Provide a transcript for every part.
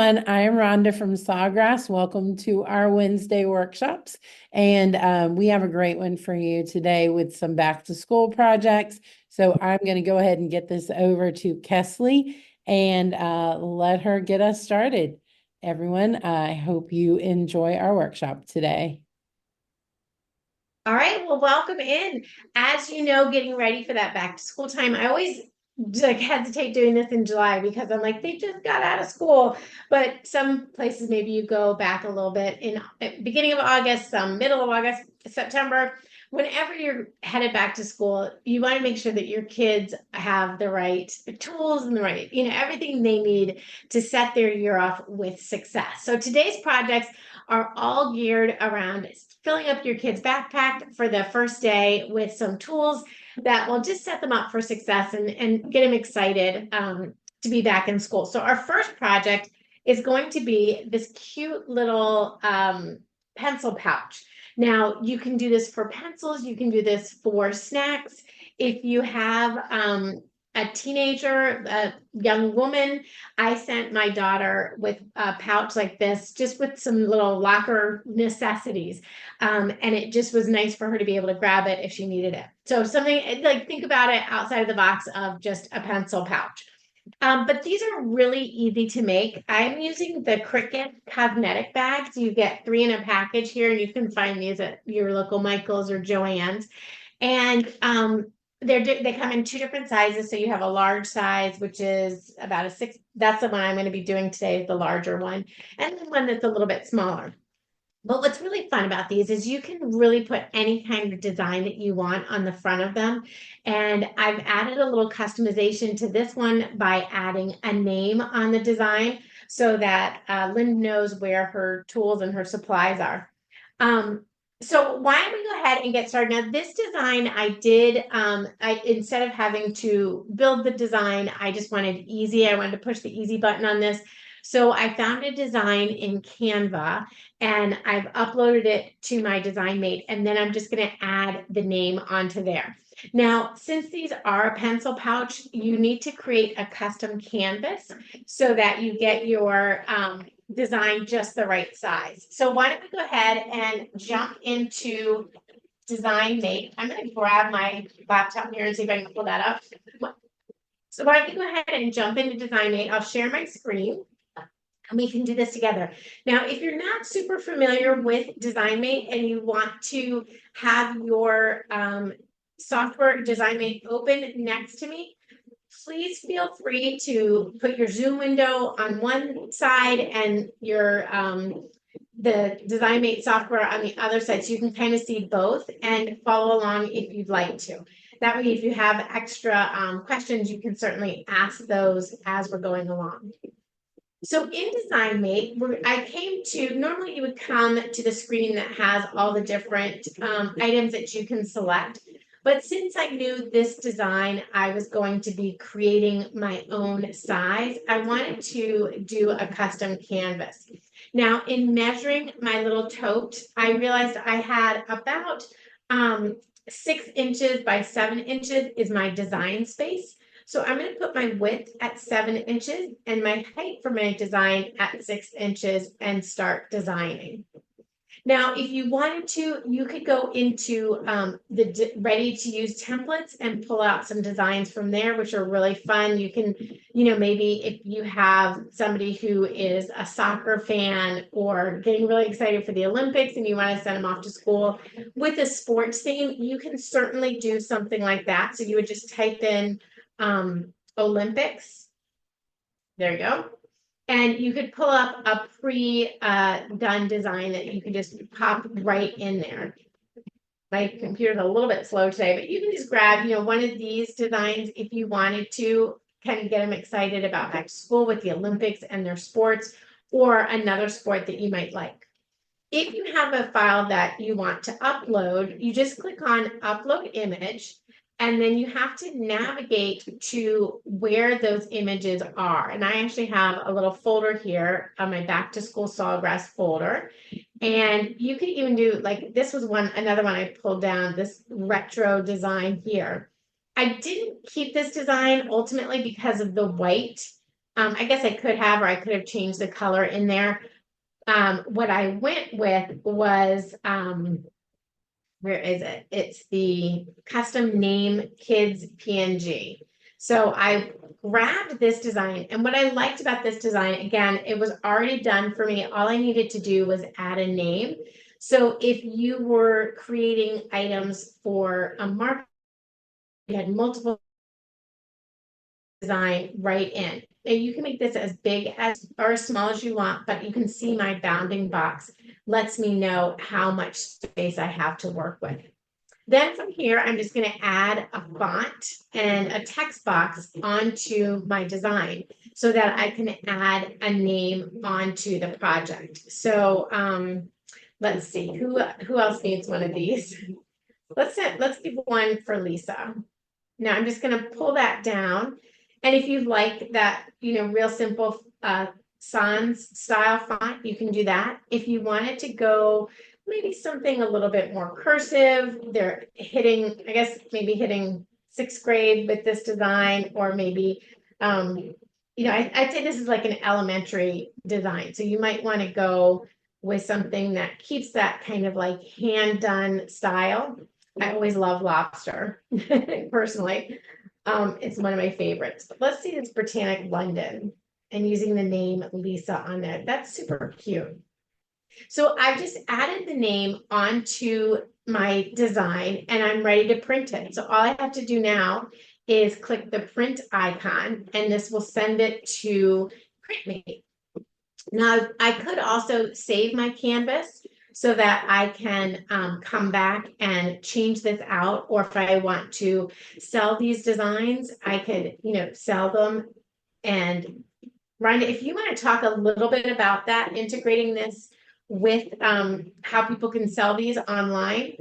everyone. I am Rhonda from Sawgrass. Welcome to our Wednesday workshops. And we have a great one for you today with some back to school projects. So I'm going to go ahead and get this over to Kesley and let her get us started. Everyone, I hope you enjoy our workshop today. All right, well, welcome in. As you know, getting ready for that back to school time, I always hesitate doing this in July because I'm like, they just got out of school. But some places maybe you go back a little bit in beginning of August, some middle of August, September. Whenever you're headed back to school, you want to make sure that your kids have the right tools and the right, everything they need to set their year off with success. So today's projects are all geared around filling up your kid's backpack for the first day with some tools that will just set them up for success and get them excited to be back in school. So our first project is going to be this cute little pencil pouch. Now, you can do this for pencils. You can do this for snacks. If you have a teenager, a young woman, I sent my daughter with a pouch like this, just with some little locker necessities. And it just was nice for her to be able to grab it if she needed it. So something like, think about it outside of the box of just a pencil pouch. But these are really easy to make. I'm using the Cricut cosmetic bags. You get 3 in a package here, and you can find these at your local Michael's or Joann's. And they come in 2 different sizes. So you have a large size, which is about a 6. That's the one I'm going to be doing today, the larger one, and then one that's a little bit smaller. But what's really fun about these is you can really put any kind of design that you want on the front of them. And I've added a little customization to this one by adding a name on the design so that Lynn knows where her tools and her supplies are. So why don't we go ahead and get started? Now, this design I did, instead of having to build the design, I just wanted easy. I wanted to push the easy button on this. So I found a design in Canva and I've uploaded it to my design mate, and then I'm just going to add the name onto there. Now, since these are a pencil pouch, you need to create a custom canvas so that you get your design just the right size. So why don't we go ahead and jump into Design Mate. I'm going to grab my laptop here and see if I can pull that up. So why don't we go ahead and jump into Design Mate? I'll share my screen and we can do this together. Now, if you're not super familiar with DesignMate and you want to have your software DesignMate open next to me, please feel free to put your Zoom window on one side and your the DesignMate software on the other side, so you can kind of see both and follow along if you'd like to. That way, if you have extra questions, you can certainly ask those as we're going along. So in DesignMate, I came to, normally you would come to the screen that has all the different items that you can select. But since I knew this design, I was going to be creating my own size, I wanted to do a custom canvas. Now, in measuring my little tote, I realized I had about 6 inches by 7 inches is my design space. So I'm going to put my width at 7 inches and my height for my design at 6 inches and start designing. Now, if you wanted to, you could go into the ready to use templates and pull out some designs from there, which are really fun. You can, maybe if you have somebody who is a soccer fan or getting really excited for the Olympics and you want to send them off to school with a sports theme, you can certainly do something like that. So you would just type in Olympics. There you go. And you could pull up a pre-done design that you can just pop right in there. My computer's a little bit slow today, but you can just grab, one of these designs if you wanted to kind of get them excited about back to school with the Olympics and their sports, or another sport that you might like. If you have a file that you want to upload, you just click on Upload Image. And then you have to navigate to where those images are. And I actually have a little folder here on my back to school Sawgrass folder. And you can even do, like, this was another one I pulled down, this retro design here. I didn't keep this design ultimately because of the white I guess I could have, or I could have changed the color in there. What I went with was, where is it? It's the custom name kids PNG. So I grabbed this design, and what I liked about this design, again, it was already done for me. All I needed to do was add a name. So if you were creating items for a market, you had multiple design right in. And you can make this as big as or as small as you want, but you can see my bounding box lets me know how much space I have to work with. Then from here, I'm just going to add a font and a text box onto my design so that I can add a name onto the project. So let's see, who else needs one of these? Let's give one for Lisa. Now I'm just going to pull that down. And if you like that, real simple sans style font, you can do that. If you wanted to go maybe something a little bit more cursive, they're hitting, I guess, maybe hitting sixth grade with this design, or maybe, I'd say this is like an elementary design. So you might want to go with something that keeps that kind of like hand done style. I always love lobster, personally. It's one of my favorites. But let's see this Britannic London and using the name Lisa on there. That's super cute. So I've just added the name onto my design and I'm ready to print it. So all I have to do now is click the print icon and this will send it to PrintMate. Now I could also save my canvas so that I can come back and change this out. Or if I want to sell these designs, I could, sell them. And Rhonda, if you want to talk a little bit about that, integrating this with how people can sell these online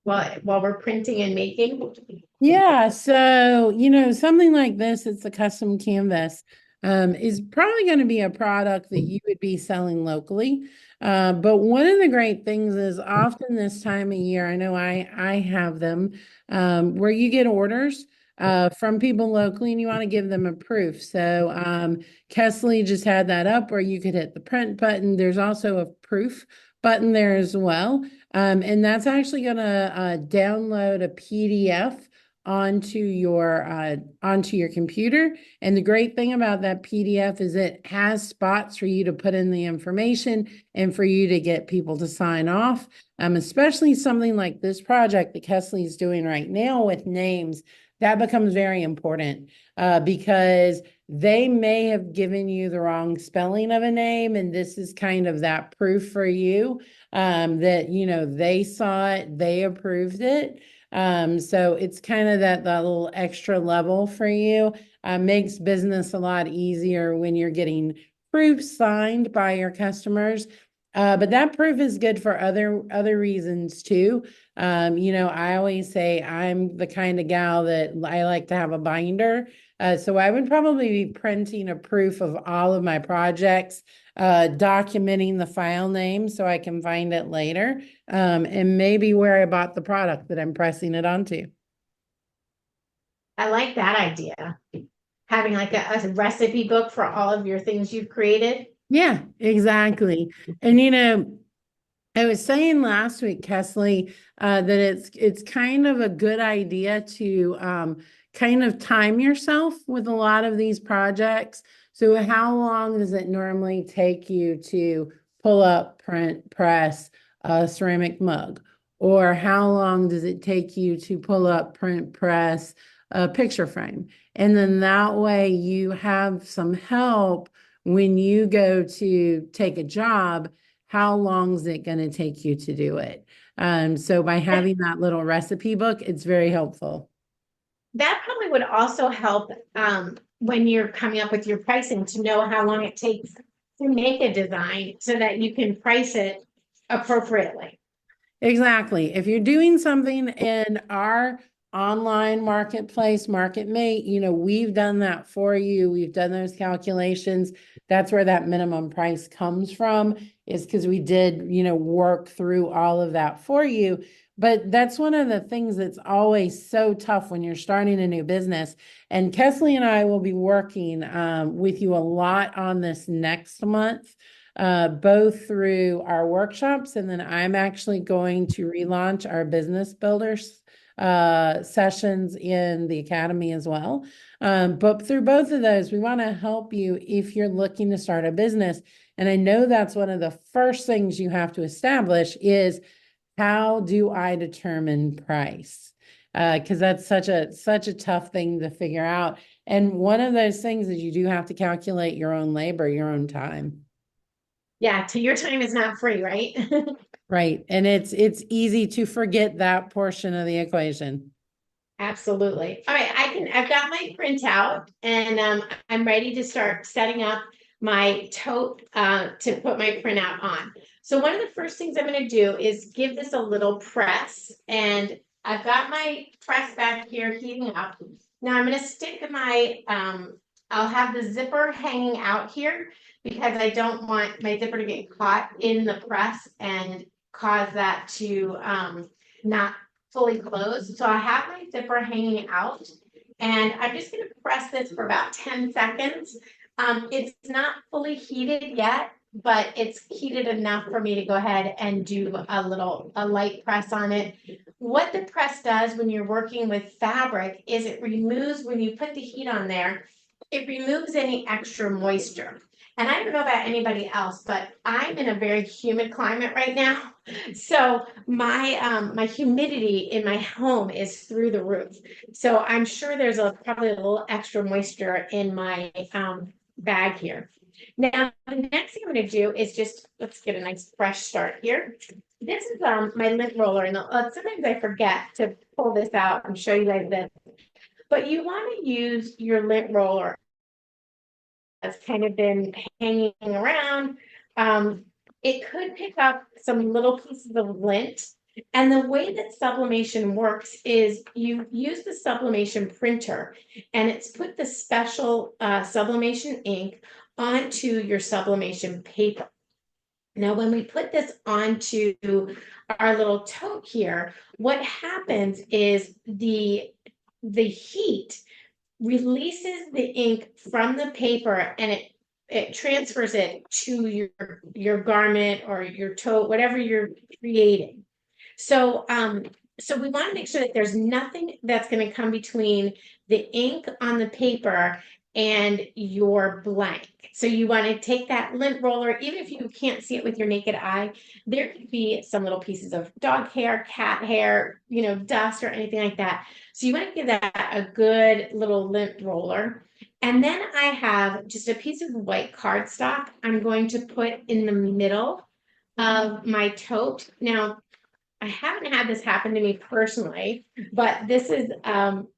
while we're printing and making. Yeah, so something like this, it's a custom canvas, is probably going to be a product that you would be selling locally. But one of the great things is often this time of year, I know I have them, where you get orders from people locally and you want to give them a proof. So Kesley just had that up where you could hit the print button. There's also a proof button there as well. And that's actually going to download a PDF onto your computer. And the great thing about that PDF is it has spots for you to put in the information and for you to get people to sign off. Especially something like this project that Kesley is doing right now with names, that becomes very important because they may have given you the wrong spelling of a name, and this is kind of that proof for you that they saw it, they approved it. So it's kind of that little extra level for you. Makes business a lot easier when you're getting proof signed by your customers. But that proof is good for other reasons too. I always say I'm the kind of gal that I like to have a binder. So I would probably be printing a proof of all of my projects, documenting the file name so I can find it later, and maybe where I bought the product that I'm pressing it onto. I like that idea. Having like a recipe book for all of your things you've created. Yeah, exactly. And I was saying last week, Kesley, that it's kind of a good idea to kind of time yourself with a lot of these projects. So how long does it normally take you to pull up, print, press a ceramic mug? Or how long does it take you to pull up, print, press a picture frame? And then that way you have some help when you go to take a job. How long is it going to take you to do it? So by having that little recipe book, it's very helpful. That probably would also help when you're coming up with your pricing to know how long it takes to make a design so that you can price it appropriately. Exactly. If you're doing something in our online marketplace, MarketMate, we've done that for you. We've done those calculations. That's where that minimum price comes from, is because we did, work through all of that for you. But that's one of the things that's always so tough when you're starting a new business. And Kesley and I will be working with you a lot on this next month, both through our workshops, and then I'm actually going to relaunch our business builders sessions in the academy as well. But through both of those, we want to help you if you're looking to start a business. And I know that's one of the first things you have to establish is, how do I determine price? Because that's such a tough thing to figure out. And one of those things is you do have to calculate your own labor, your own time. Yeah, to your time is not free, right? Right. And it's easy to forget that portion of the equation. Absolutely. All right, I've got my printout and I'm ready to start setting up my tote to put my printout on. So one of the first things I'm going to do is give this a little press, and I've got my press back here heating up. Now I'm going to stick my I'll have the zipper hanging out here because I don't want my zipper to get caught in the press and cause that to not fully closed. So I have my zipper hanging out, and I'm just going to press this for about 10 seconds. It's not fully heated yet, but it's heated enough for me to go ahead and do a light press on it. What the press does when you're working with fabric is it removes, when you put the heat on there, it removes any extra moisture. And I don't know about anybody else, but I'm in a very humid climate right now. So my humidity in my home is through the roof. So I'm sure there's probably a little extra moisture in my bag here. Now, the next thing I'm going to do is just, let's get a nice fresh start here. This is my lint roller, and sometimes I forget to pull this out and show you guys this. But you want to use your lint roller that's kind of been hanging around. It could pick up some little pieces of lint. And the way that sublimation works is you use the sublimation printer, and it's put the special sublimation ink onto your sublimation paper. Now, when we put this onto our little tote here, what happens is the heat releases the ink from the paper, and it transfers it to your garment or your tote, whatever you're creating. So so we want to make sure that there's nothing that's going to come between the ink on the paper and your blank. So you want to take that lint roller, even if you can't see it with your naked eye, there could be some little pieces of dog hair, cat hair, dust or anything like that. So you want to give that a good little lint roller. And then I have just a piece of white cardstock I'm going to put in the middle of my tote. Now, I haven't had this happen to me personally, but this is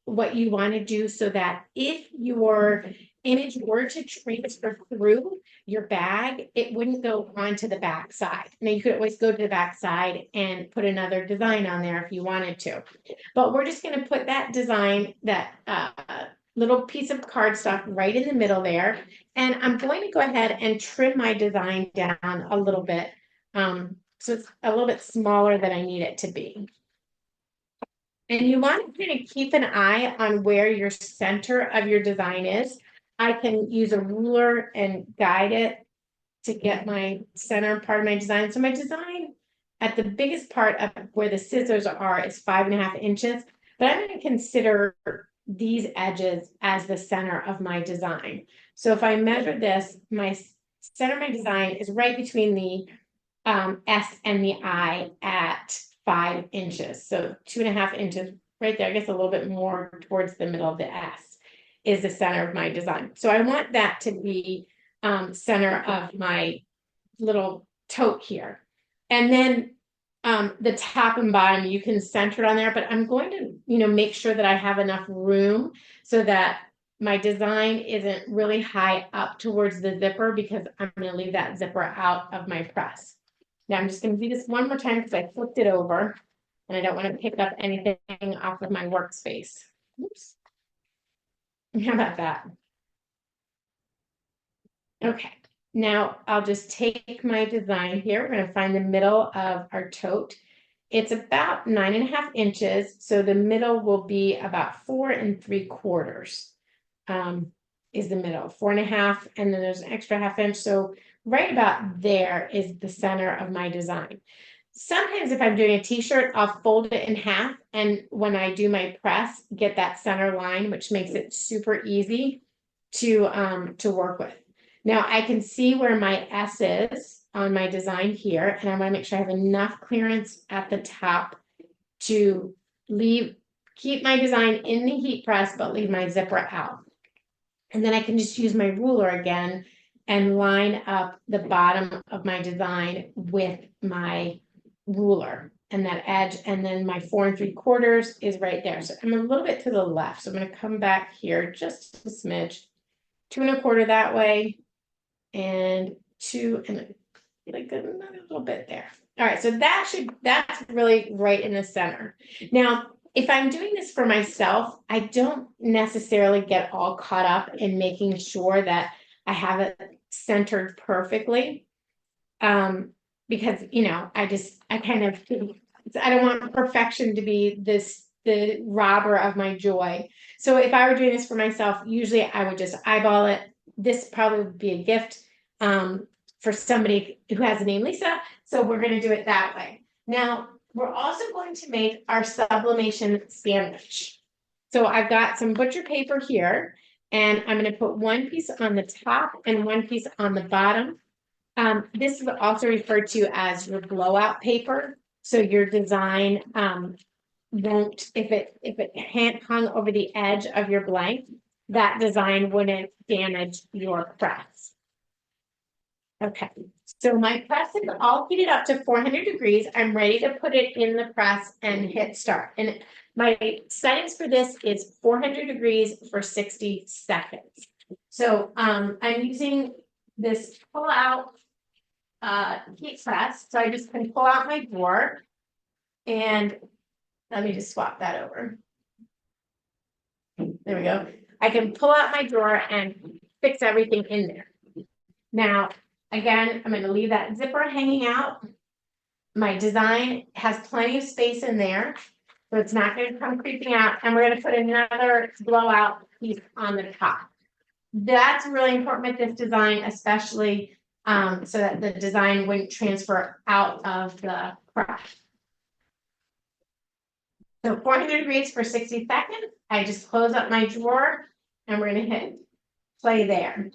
what you want to do so that if your image were to transfer through your bag, it wouldn't go onto the back side. Now you could always go to the back side and put another design on there if you wanted to. But we're just going to put that design, that little piece of cardstock right in the middle there. And I'm going to go ahead and trim my design down a little bit. So it's a little bit smaller than I need it to be. And you want to kind of keep an eye on where your center of your design is. I can use a ruler and guide it to get my center part of my design. So my design at the biggest part of where the scissors are is 5.5 inches, but I'm going to consider these edges as the center of my design. So if I measure this, my center of my design is right between the S and the I at 5 inches. So 2.5 inches right there. I guess a little bit more towards the middle of the S is the center of my design. So I want that to be center of my little tote here. And then the top and bottom, you can center it on there, but I'm going to, make sure that I have enough room so that my design isn't really high up towards the zipper, because I'm going to leave that zipper out of my press. Now I'm just going to do this one more time because I flipped it over. and I don't want to pick up anything off of my workspace. Oops. How about that? Okay, now I'll just take my design here. We're going to find the middle of our tote. It's about 9.5 inches, so the middle will be about 4 3/4. Is the middle 4.5, and then there's an extra ½ inch. So right about there is the center of my design. Sometimes if I'm doing a t-shirt, I'll fold it in half, and when I do my press, get that center line, which makes it super easy to work with. Now I can see where my S is on my design here, and I want to make sure I have enough clearance at the top to keep my design in the heat press, but leave my zipper out. And then I can just use my ruler again and line up the bottom of my design with my ruler and that edge. And then my 4 3/4 is right there. So I'm a little bit to the left. So I'm going to come back here just a smidge, 2 1/4 that way, and 2 and like another little bit there. All right, so that's really right in the center. Now, if I'm doing this for myself, I don't necessarily get all caught up in making sure that I have it centered perfectly. Because I don't want perfection to be the robber of my joy. So if I were doing this for myself, usually I would just eyeball it. This probably would be a gift for somebody who has the name Lisa. So we're going to do it that way. Now, we're also going to make our sublimation sandwich. So I've got some butcher paper here, and I'm going to put one piece on the top and one piece on the bottom. This is also referred to as your blowout paper. So your design won't, if it hung over the edge of your blank, that design wouldn't damage your press. Okay, so my press is all heated up to 400 degrees. I'm ready to put it in the press and hit start. And my settings for this is 400 degrees for 60 seconds. So I'm using this pull out heat press. So I just can pull out my drawer, and let me just swap that over. There we go. I can pull out my drawer and fix everything in there. Now, again, I'm going to leave that zipper hanging out. My design has plenty of space in there, so it's not going to come creeping out. And we're going to put another blowout piece on the top. That's really important with this design, especially so that the design wouldn't transfer out of the press. So 400 degrees for 60 seconds. I just close up my drawer, and we're going to hit play there.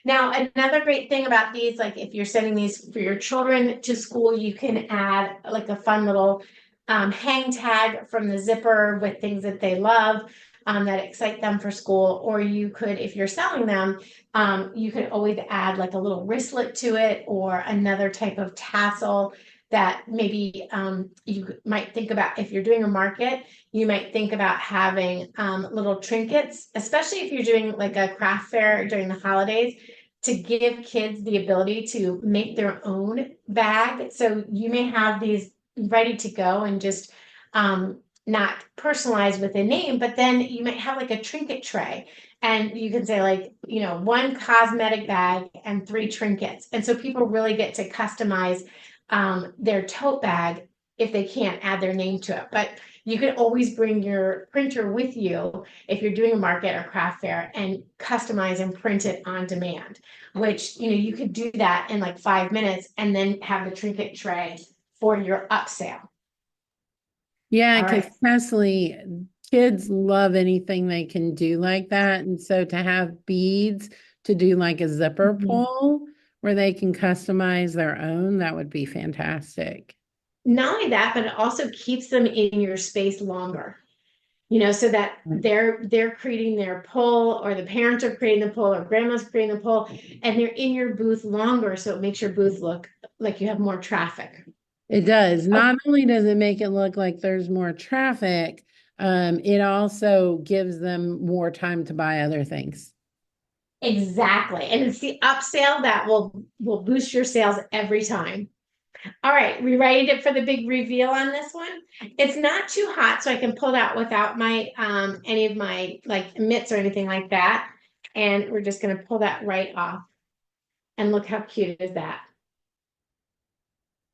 Now, another great thing about these, like if you're sending these for your children to school, you can add like a fun little hang tag from the zipper with things that they love that excite them for school. Or you could, if you're selling them, you could always add like a little wristlet to it or another type of tassel that maybe you might think about. If you're doing a market, you might think about having little trinkets, especially if you're doing like a craft fair during the holidays, to give kids the ability to make their own bag. So you may have these ready to go and just not personalized with a name, but then you might have like a trinket tray, and you can say like, 1 cosmetic bag and 3 trinkets. And so people really get to customize their tote bag if they can't add their name to it. But you can always bring your printer with you if you're doing a market or craft fair and customize and print it on demand, which, you could do that in like 5 minutes and then have the trinket tray for your upsale. Yeah, All because right. especially kids love anything they can do like that. And so to have beads to do like a zipper Mhm. pull where they can customize their own, that would be fantastic. Not only that, but it also keeps them in your space longer. So that they're creating their pull, or the parents are creating the pull, or grandma's creating the pull, and they're in your booth longer, so it makes your booth look like you have more traffic. It does. Oh, Not only does it make it look like there's more traffic, it also gives them more time to buy other things. exactly. And it's the upsell that will boost your sales every time. All right, we ready for the big reveal on this one? It's not too hot, so I can pull it out without my any of my like mitts or anything like that. And we're just gonna pull that right off. And look how cute is that.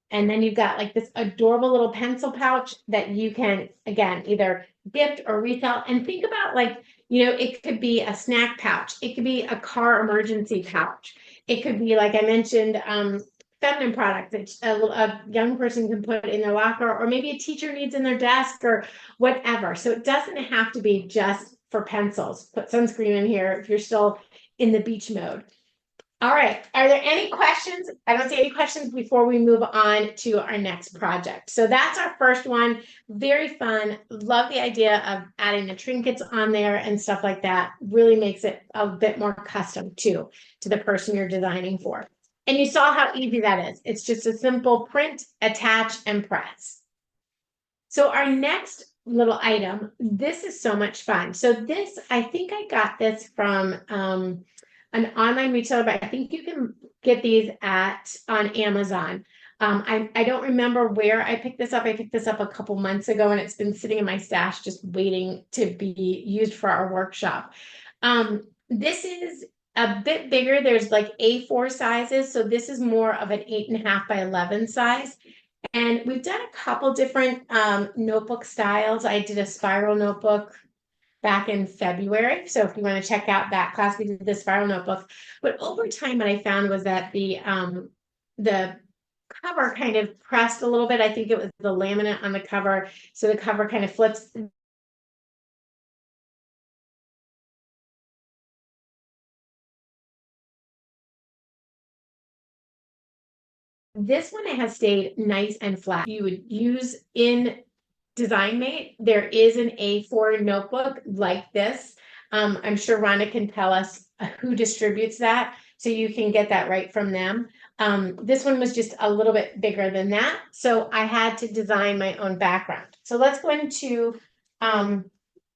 And then you've got like this adorable little pencil pouch that you can, again, either gift or resell. And think about like, it could be a snack pouch. It could be a car emergency pouch. It could be, like I mentioned, feminine products that a young person can put in their locker, or maybe a teacher needs in their desk or whatever. So it doesn't have to be just for pencils. Put sunscreen in here if you're still in the beach mode. All right. Are there any questions? I don't see any questions before we move on to our next project. So that's our first one. Very fun. Love the idea of adding the trinkets on there and stuff like that. Really makes it a bit more custom too to the person you're designing for. And you saw how easy that is. It's just a simple print, attach, and press. So our next little item, this is so much fun. So this, I think I got this from an online retailer, but I think you can get these on Amazon. I don't remember where I picked this up. I picked this up a couple months ago, and it's been sitting in my stash just waiting to be used for our workshop. This is a bit bigger. There's like A4 sizes, so this is more of an 8.5 by 11 size. And we've done a couple different notebook styles. I did a spiral notebook back in February. So if you want to check out that class, we did the spiral notebook. But over time, what I found was that the cover kind of pressed a little bit. I think it was the laminate on the cover. So the cover kind of flips. This one has stayed nice and flat. You would use in DesignMate, there is an A4 notebook like this. I'm sure Rhonda can tell us who distributes that, so you can get that right from them. This one was just a little bit bigger than that, so I had to design my own background. So let's go into, we'll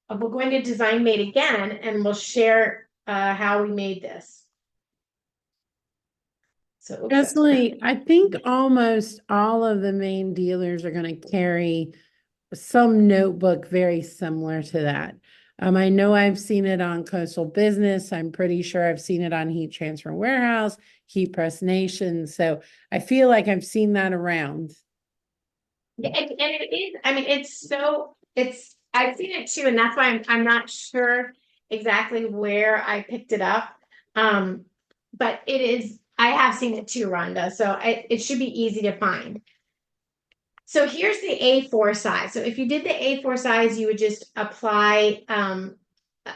go into DesignMate again, and we'll share how we made this. So, oops, Definitely, I think almost all of the main dealers are going to carry some notebook very similar to that. I know I've seen it on Coastal Business. I'm pretty sure I've seen it on Heat Transfer Warehouse, Heat Press Nation. So I feel like I've seen that around. yeah, and it is, I mean, I've seen it too, and that's why I'm not sure exactly where I picked it up. But I have seen it too, Rhonda, so it should be easy to find. So here's the A4 size. So if you did the A4 size, you would just apply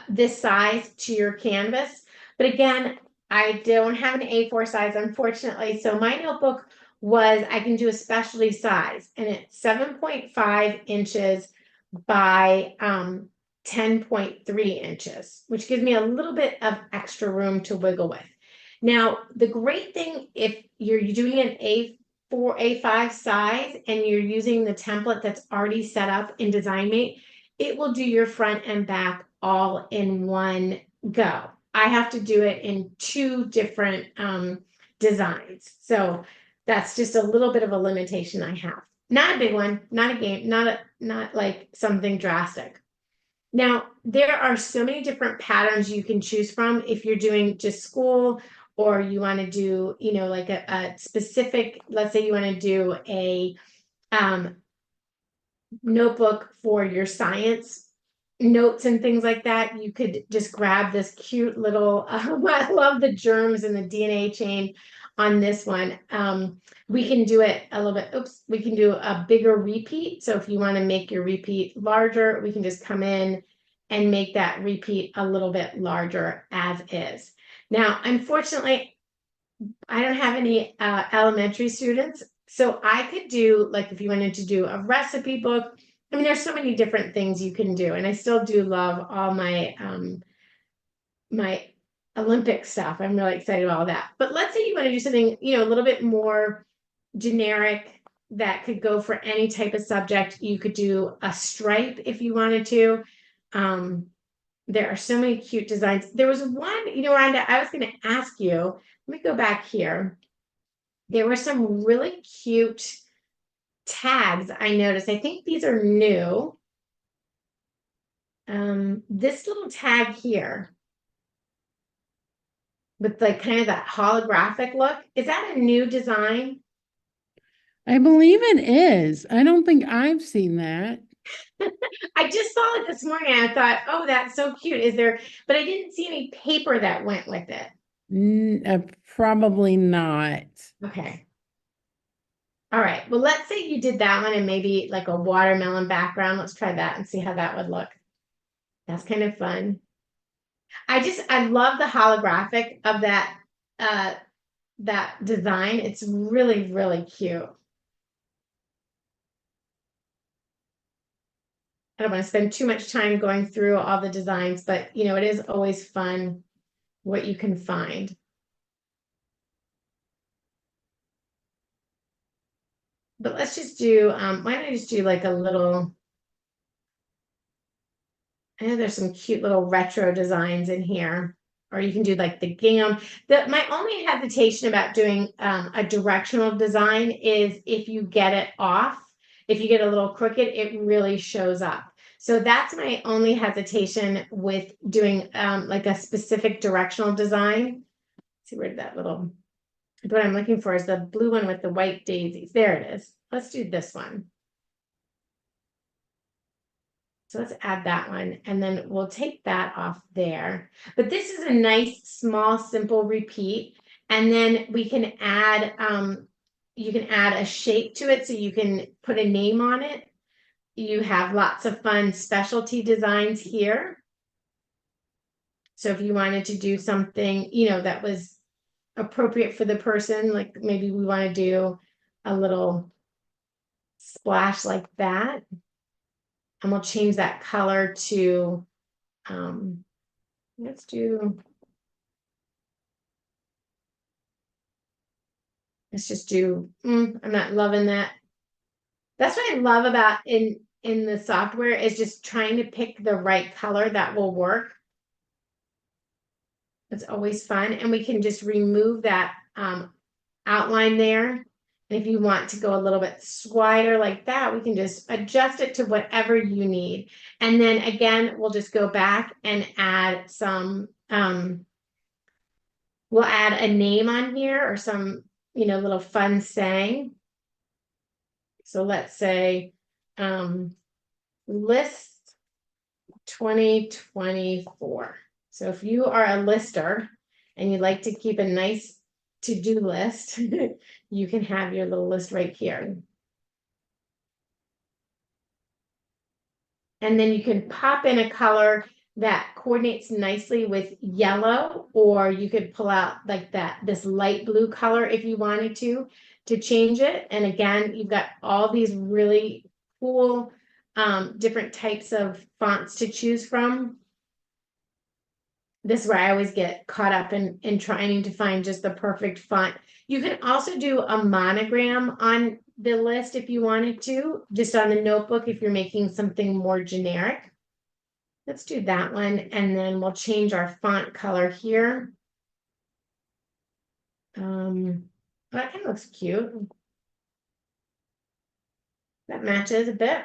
this size to your canvas. But again, I don't have an A4 size, unfortunately. So my notebook I can do a specialty size, and it's 7.5 inches by 10.3 inches, which gives me a little bit of extra room to wiggle with. Now, the great thing, if you're doing an A4, A5 size and you're using the template that's already set up in DesignMate, it will do your front and back all in one go. I have to do it in two different designs. So that's just a little bit of a limitation I have. Not a big one, not a game, not like something drastic. Now, there are so many different patterns you can choose from if you're doing just school, or you want to do, like a specific, let's say you want to do a notebook for your science notes and things like that. You could just grab this cute little, I love the germs and the DNA chain on this one. We can do it a little bit, we can do a bigger repeat. So if you want to make your repeat larger, we can just come in and make that repeat a little bit larger as is. Now, unfortunately, I don't have any elementary students, so I could do, like, if you wanted to do a recipe book. I mean, there's so many different things you can do, and I still do love all my Olympic stuff. I'm really excited about all that. But let's say you want to do something, a little bit more generic that could go for any type of subject. You could do a stripe if you wanted to. There are so many cute designs. There was one, Rhonda, I was going to ask you. Let me go back here. There were some really cute tags I noticed. I think these are new. This little tag here with like kind of that holographic look, is that a new design? I believe it is. I don't think I've seen that. I just saw it this morning. I thought, oh, that's so cute. Is there, but I didn't see any paper that went with it. Probably not. Okay. All right. Well, let's say you did that one and maybe like a watermelon background. Let's try that and see how that would look. That's kind of fun. I love the holographic of uh that design. It's really, really cute. I don't want to spend too much time going through all the designs, but you know, it is always fun what you can find. But let's just do, why don't I just do like a little, I know there's some cute little retro designs in here, or you can do like the gingham. My only hesitation about doing a directional design is if you get it off, if you get a little crooked, it really shows up. So that's my only hesitation with doing like a specific directional design. Let's see where that little, what I'm looking for is the blue one with the white daisies. There it is. Let's do this one. So let's add that one and then we'll take that off there. But this is a nice, small, simple repeat. And then we can add, you can add a shape to it so you can put a name on it. You have lots of fun specialty designs here. So if you wanted to do something, you know, that was appropriate for the person, like maybe we want to do a little splash like that. And we'll change that color to, let's just do, I'm not loving that. That's what I love about in the software is just trying to pick the right color that will work. It's always fun. And we can just remove that outline there. And if you want to go a little bit wider like that, we can just adjust it to whatever you need. And then again, we'll just go back and add some, we'll add a name on here or some, you know, little fun saying. So let's say list 2024. So if you are a lister and you'd like to keep a nice to-do list, you can have your little list right here. And then you can pop in a color that coordinates nicely with yellow, or you could pull out like this light blue color if you wanted to change it. And again, you've got all these really cool different types of fonts to choose from. This is where I always get caught up in trying to find just the perfect font. You can also do a monogram on the list if you wanted to, just on the notebook if you're making something more generic. Let's do that one, and then we'll change our font color here. That kind of looks cute. That matches a bit.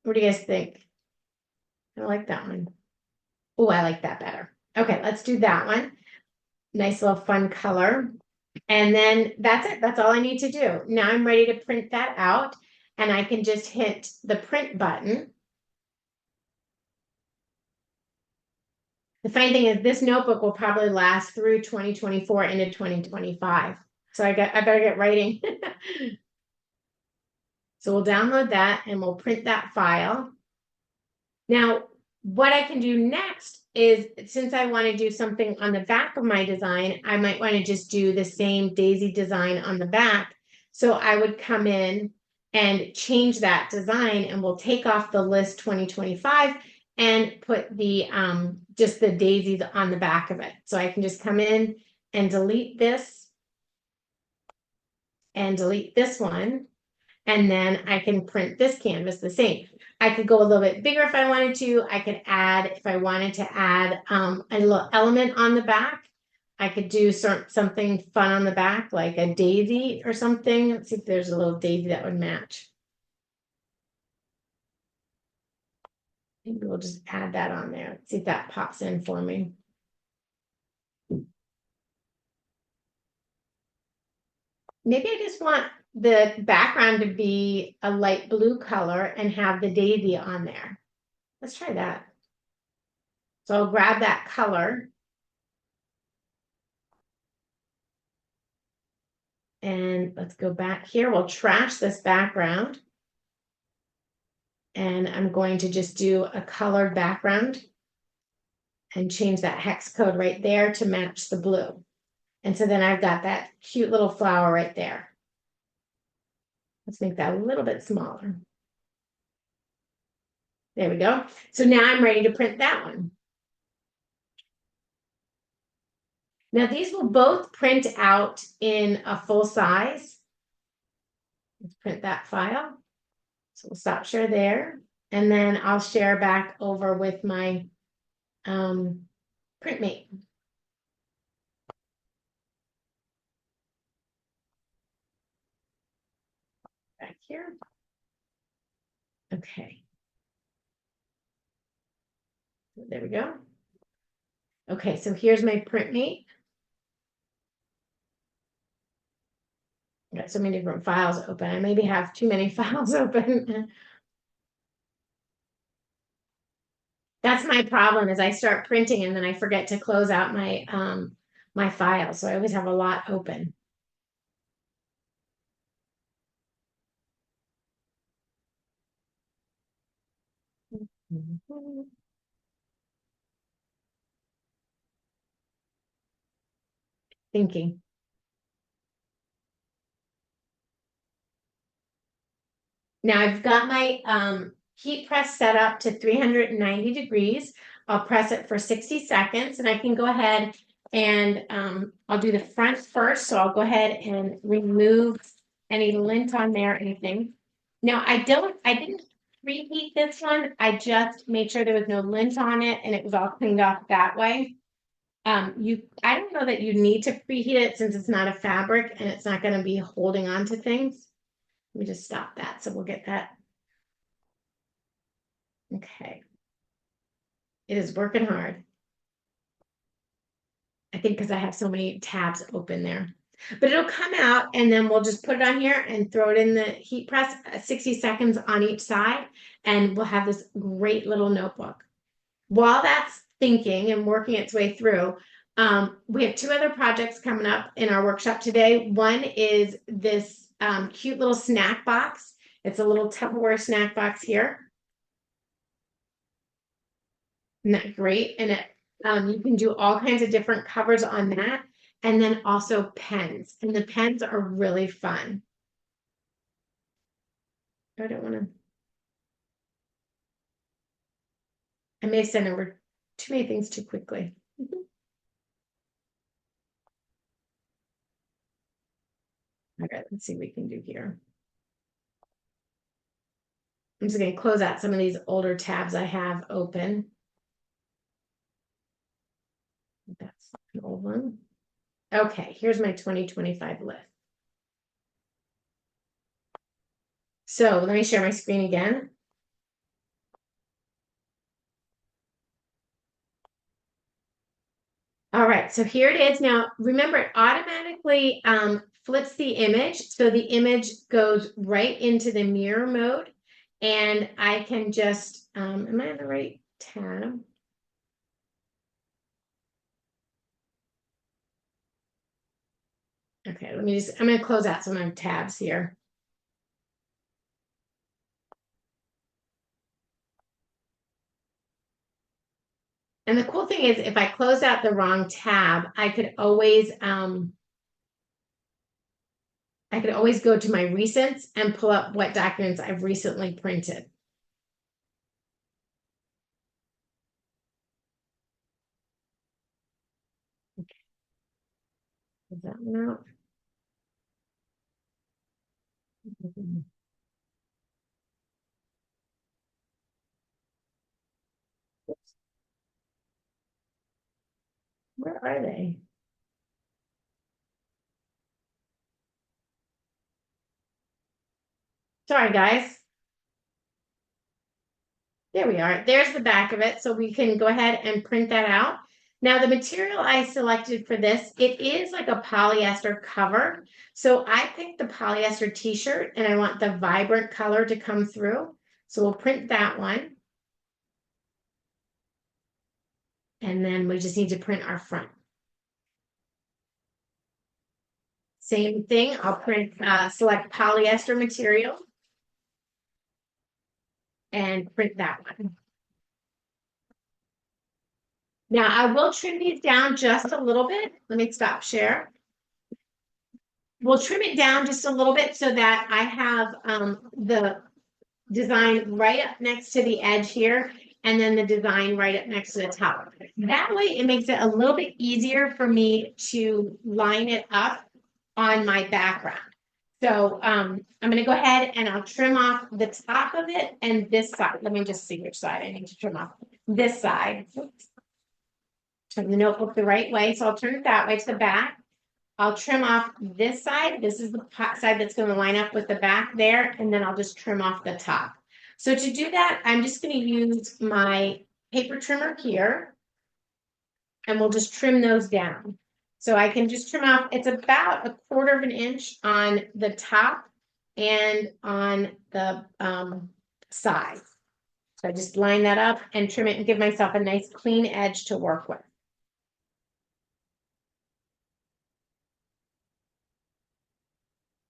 What do you guys think? I like that one. Oh, I like that better. Okay, let's do that one. Nice little fun color. And then that's it. That's all I need to do. Now I'm ready to print that out, and I can just hit the print button. The funny thing is this notebook will probably last through 2024 into 2025. So I better get writing. So we'll download that and we'll print that file. Now, what I can do next is, since I want to do something on the back of my design, I might want to just do the same daisy design on the back. So I would come in and change that design, and we'll take off the list 2025 and put the just the daisies on the back of it. So I can just come in and delete this and delete this one, and then I can print this canvas the same. I could go a little bit bigger if I wanted to. I could add, if I wanted to add a little element on the back, I could do something fun on the back, like a daisy or something. Let's see if there's a little daisy that would match. Maybe we'll just add that on there. Let's see if that pops in for me. Maybe I just want the background to be a light blue color and have the daisy on there. Let's try that. So I'll grab that color. And let's go back here. We'll trash this background. And I'm going to just do a colored background and change that hex code right there to match the blue. And so then I've got that cute little flower right there. Let's make that a little bit smaller. There we go. So now I'm ready to print that one. Now these will both print out in a full size. Let's print that file. So we'll stop share there. And then I'll share back over with my printmate. Back here. Okay. There we go. Okay, so here's my printmate. I got so many different files open. I maybe have too many files open. That's my problem is I start printing and then I forget to close out my my file. So I always have a lot open. Thinking. Now I've got my heat press set up to 390 degrees. I'll press it for 60 seconds and I can go ahead and I'll do the front first. So I'll go ahead and remove any lint on there, anything. Now I didn't preheat this one. I just made sure there was no lint on it and it was all cleaned off that way. I don't know that you need to preheat it since it's not a fabric and it's not going to be holding on to things. Let me just stop that. So we'll get that. Okay. It is working hard. I think because I have so many tabs open there. But it'll come out and then we'll just put it on here and throw it in the heat press 60 seconds on each side. And we'll have this great little notebook. While that's thinking and working its way through, we have two other projects coming up in our workshop today. One is this cute little snack box. It's a little Tupperware snack box here. Isn't that great? And you can do all kinds of different covers on that. And then also pens. And the pens are really fun. I don't want to. I may have sent over too many things too quickly. All right, let's see what we can do here. I'm just going to close out some of these older tabs I have open. That's an old one. Okay, here's my 2025 list. So let me share my screen again. All right, so here it is. Now, remember, it automatically flips the image. So the image goes right into the mirror mode. And I can just, am I on the right tab? Okay, I'm going to close out some of my tabs here. And the cool thing is if I close out the wrong tab, I could always go to my recents and pull up what documents I've recently printed. Okay. Is that one out? Where are they? Sorry, guys. There we are. There's the back of it. So we can go ahead and print that out. Now the material I selected for this, it is like a polyester cover. So I picked the polyester t-shirt and I want the vibrant color to come through. So we'll print that one. And then we just need to print our front. Same thing, I'll print, select polyester material. And print that one. Now I will trim these down just a little bit. Let me stop share. We'll trim it down just a little bit so that I have the design right up next to the edge here, and then the design right up next to the top. That way it makes it a little bit easier for me to line it up on my background. So I'm going to go ahead and I'll trim off the top of it and this side. Let me just see which side I need to trim off. This side. Turn the notebook the right way. So I'll turn it that way to the back. I'll trim off this side. This is the side that's going to line up with the back there. And then I'll just trim off the top. So to do that, I'm just going to use my paper trimmer here. And we'll just trim those down. So I can just trim off, it's about 1/4 of an inch on the top and on the side. So I just line that up and trim it and give myself a nice clean edge to work with.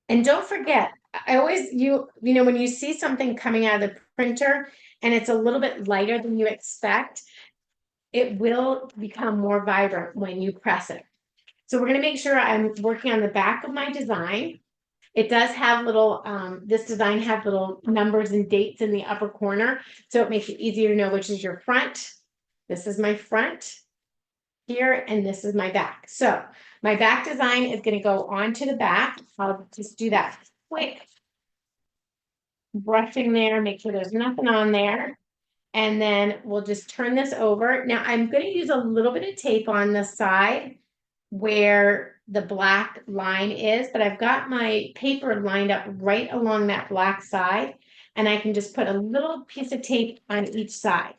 And don't forget, I always, you know, when you see something coming out of the printer and it's a little bit lighter than you expect, it will become more vibrant when you press it. So we're going to make sure I'm working on the back of my design. It does have little, this design has little numbers and dates in the upper corner. So it makes it easier to know which is your front. This is my front here, and this is my back. So my back design is going to go onto the back. I'll just do that quick brushing there, make sure there's nothing on there. And then we'll just turn this over. Now I'm going to use a little bit of tape on the side where the black line is, but I've got my paper lined up right along that black side, and I can just put a little piece of tape on each side.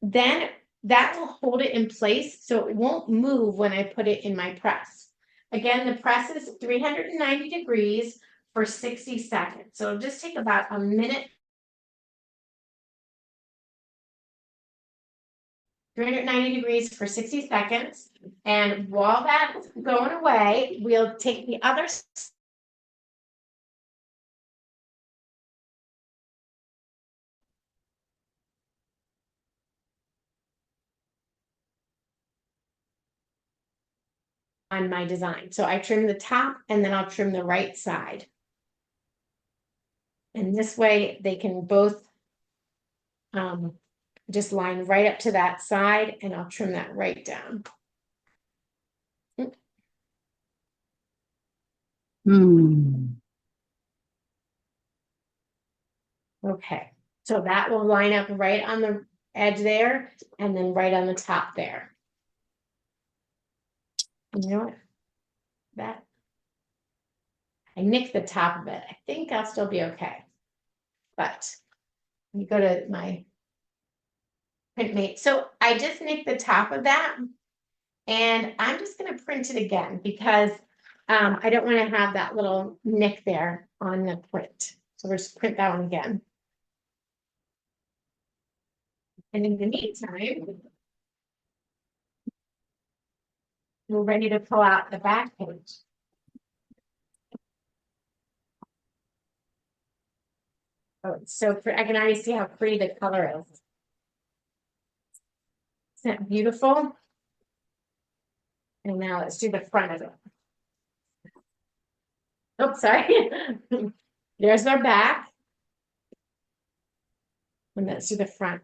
Then that will hold it in place so it won't move when I put it in my press. Again, the press is 390 degrees for 60 seconds. So it'll just take about a minute. 390 degrees for 60 seconds. And while that's going away, we'll take the other on my design. So I trim the top and then I'll trim the right side. And this way they can both just line right up to that side, and I'll trim that right down. Okay, so that will line up right on the edge there and then right on the top there. You know what? That I nicked the top of it. I think I'll still be okay. But you go to my printmate. So I just nicked the top of that, and I'm just going to print it again because I don't want to have that little nick there on the print. So we'll just print that one again. And in the meantime, we're ready to pull out the back page. Oh, it's so pretty. I can already see how pretty the color is. Isn't that beautiful? And now let's do the front of it. Oh, sorry. There's our back. And let's do the front.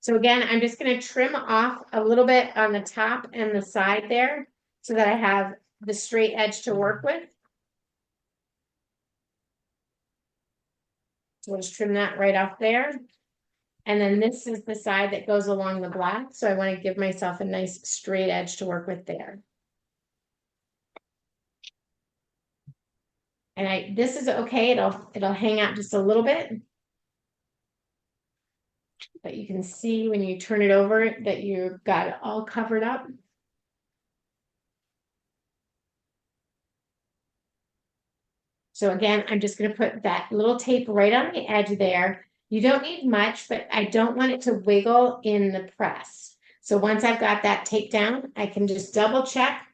So again, I'm just going to trim off a little bit on the top and the side there so that I have the straight edge to work with. So we'll just trim that right off there. And then this is the side that goes along the black. So I want to give myself a nice straight edge to work with there. And this is okay, it'll hang out just a little bit. But you can see when you turn it over that you've got it all covered up. So again, I'm just going to put that little tape right on the edge there. You don't need much, but I don't want it to wiggle in the press. So once I've got that tape down, I can just double check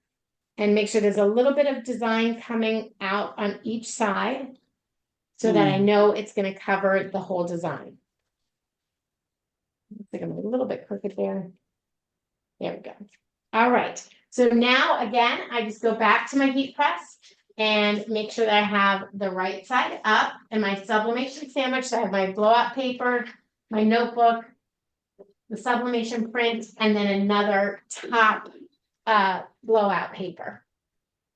and make sure there's a little bit of design coming out on each side so that I know it's going to cover the whole design. Looks like I'm a little bit crooked there. There we go. All right. So now again, I just go back to my heat press and make sure that I have the right side up and my sublimation sandwich. So I have my blowout paper, my notebook, the sublimation print, and then another top blowout paper.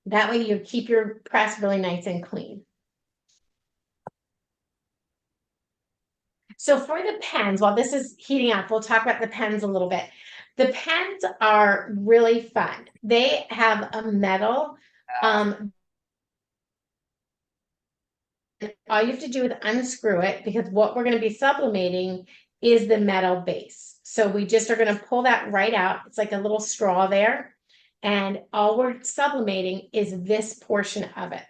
That way you keep your press really nice and clean. So for the pens, while this is heating up, we'll talk about the pens a little bit. The pens are really fun. They have a metal. All you have to do is unscrew it because what we're going to be sublimating is the metal base. So we just are going to pull that right out. It's like a little straw there. And all we're sublimating is this portion of it.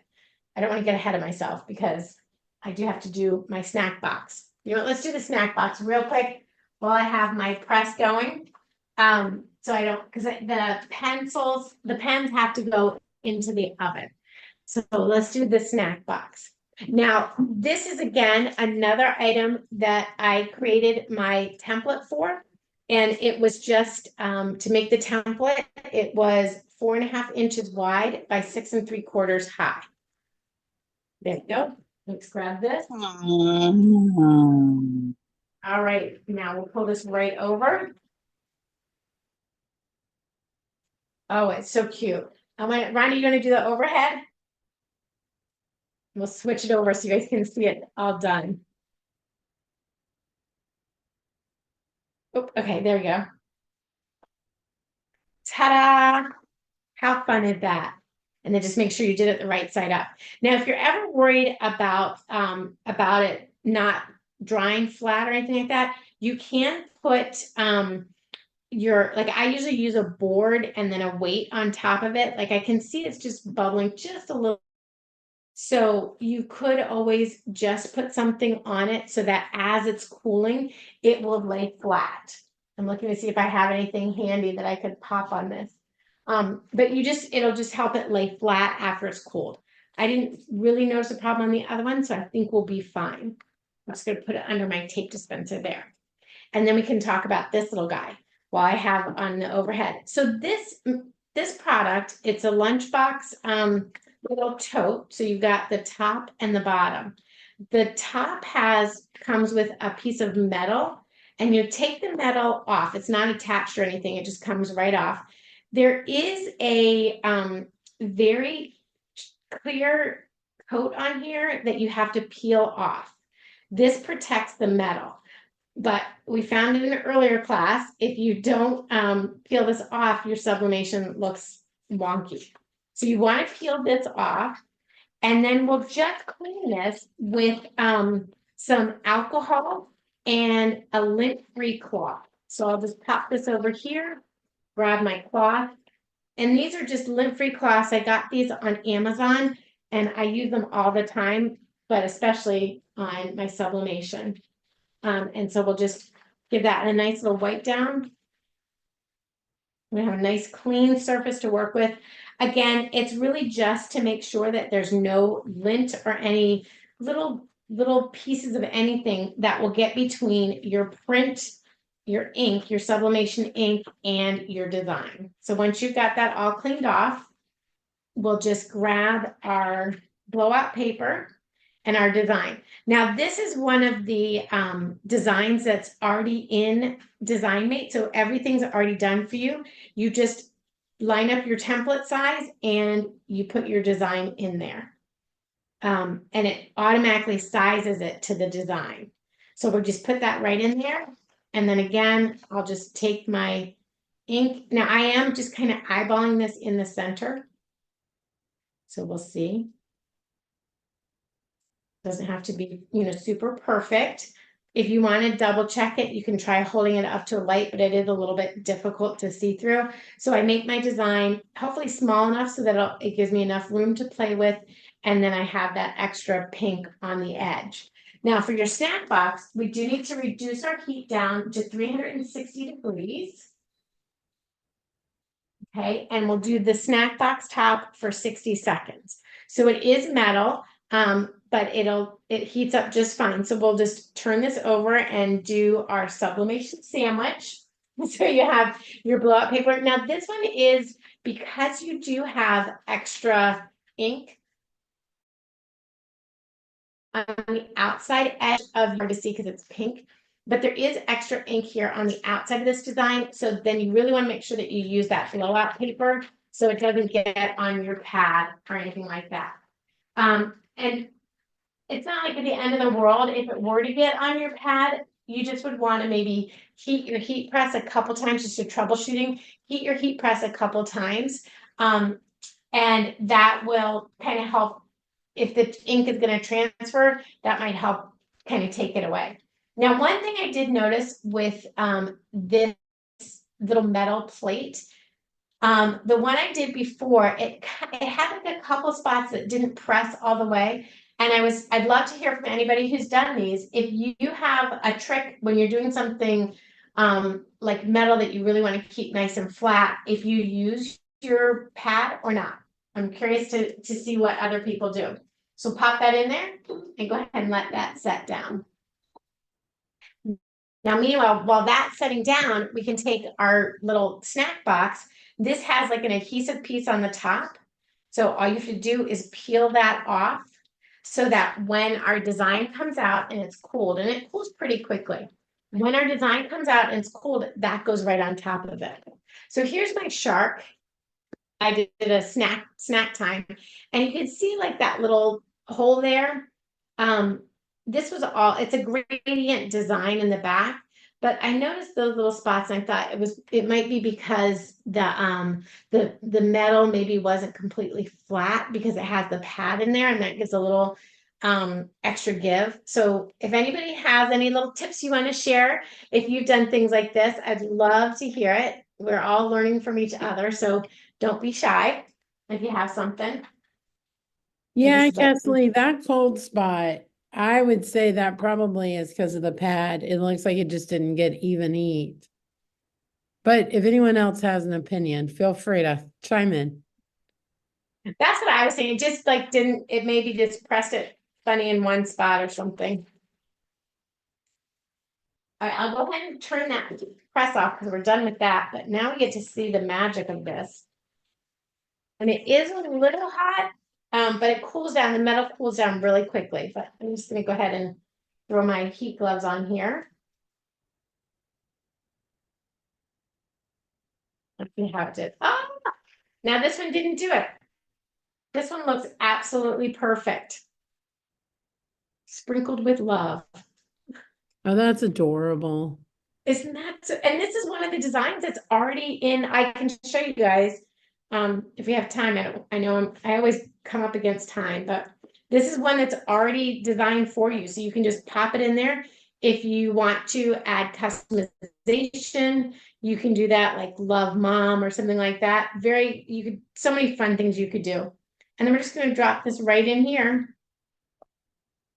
I don't want to get ahead of myself because I do have to do my snack box. You know, let's do the snack box real quick while I have my press going. So I don't, because the pens have to go into the oven. So let's do the snack box. Now, this is again another item that I created my template for. And it was just to make the template, it was 4.5 inches wide by 6 3/4 high. There you go. Let's grab this. All right, now we'll pull this right over. Oh, it's so cute. Ronnie, you gonna do the overhead? We'll switch it over so you guys can see it all done. Oh, okay, there we go. Ta-da! How fun is that? And then just make sure you did it the right side up. Now, if you're ever worried about it not drying flat or anything like that, you can put like I usually use a board and then a weight on top of it. Like I can see it's just bubbling just a little. So you could always just put something on it so that as it's cooling, it will lay flat. I'm looking to see if I have anything handy that I could pop on this. But it'll just help it lay flat after it's cooled. I didn't really notice a problem on the other one, so I think we'll be fine. I'm just gonna put it under my tape dispenser there. And then we can talk about this little guy while I have on the overhead. So this product, it's a lunchbox little tote. So you've got the top and the bottom. The top comes with a piece of metal and you take the metal off. It's not attached or anything. It just comes right off. There is a very clear coat on here that you have to peel off. This protects the metal. But we found in an earlier class, if you don't peel this off, your sublimation looks wonky. So you want to peel this off, and then we'll just clean this with some alcohol and a lint-free cloth. So I'll just pop this over here, grab my cloth, and these are just lint-free cloths. I got these on Amazon, and I use them all the time, but especially on my sublimation. And so we'll just give that a nice little wipe down. We have a nice clean surface to work with. Again, it's really just to make sure that there's no lint or any little pieces of anything that will get between your print, your ink, your sublimation ink, and your design. So once you've got that all cleaned off, we'll just grab our blowout paper and our design. Now, this is one of the designs that's already in DesignMate. So everything's already done for you. You just line up your template size and you put your design in there. And it automatically sizes it to the design. So we'll just put that right in there. And then again, I'll just take my ink. Now I am just kind of eyeballing this in the center. So we'll see. Doesn't have to be, super perfect. If you want to double check it, you can try holding it up to a light, but it is a little bit difficult to see through. So I make my design hopefully small enough so that it gives me enough room to play with. And then I have that extra pink on the edge. Now for your snack box, we do need to reduce our heat down to 360 degrees. Okay, and we'll do the snack box top for 60 seconds. So it is metal, but it heats up just fine. So we'll just turn this over and do our sublimation sandwich. So you have your blow up paper. Now this one is, because you do have extra ink on the outside edge of your, to see because it's pink, but there is extra ink here on the outside of this design. So then you really want to make sure that you use that blowout paper so it doesn't get on your pad or anything like that. And it's not like at the end of the world if it were to get on your pad. You just would want to maybe heat your heat press a couple times, just for troubleshooting. Heat your heat press a couple times, and that will kind of help. If the ink is going to transfer, that might help kind of take it away. Now, one thing I did notice with this little metal plate, the one I did before, it had like a couple spots that didn't press all the way. And I'd love to hear from anybody who's done these. If you have a trick when you're doing something like metal that you really want to keep nice and flat, if you use your pad or not. I'm curious to see what other people do. So pop that in there and go ahead and let that set down. Now, meanwhile, while that's setting down, we can take our little snack box. This has like an adhesive piece on the top. So all you have to do is peel that off so that when our design comes out and it's cooled, and it cools pretty quickly. When our design comes out and it's cooled, that goes right on top of it. So here's my shark. I did a snack time, and you can see like that little hole there. This was it's a gradient design in the back, but I noticed those little spots and I thought it might be because the metal maybe wasn't completely flat because it has the pad in there, and that gives a little extra give. So if anybody has any little tips you want to share, if you've done things like this, I'd love to hear it. We're all learning from each other, so don't be shy if you have something. Yeah, Kesley, that cold spot, I would say that probably is because of the pad. It looks like it just didn't get even heat. But if anyone else has an opinion, feel free to chime in. That's what I was saying. It just like it maybe just pressed it funny in one spot or something. All right, I'll go ahead and turn that press off because we're done with that. But now we get to see the magic of this. And it is a little hot, but it cools down. The metal cools down really quickly. But I'm just going to go ahead and throw my heat gloves on here. Let's see how it did. Oh, now this one didn't do it. This one looks absolutely perfect. Sprinkled with love. Oh, that's adorable. Isn't that so? And this is one of the designs that's already in. I can show you guys if we have time. I know I always come up against time, but this is one that's already designed for you. So you can just pop it in there. If you want to add customization, you can do that, like Love Mom or something like that. So many fun things you could do. And then we're just going to drop this right in here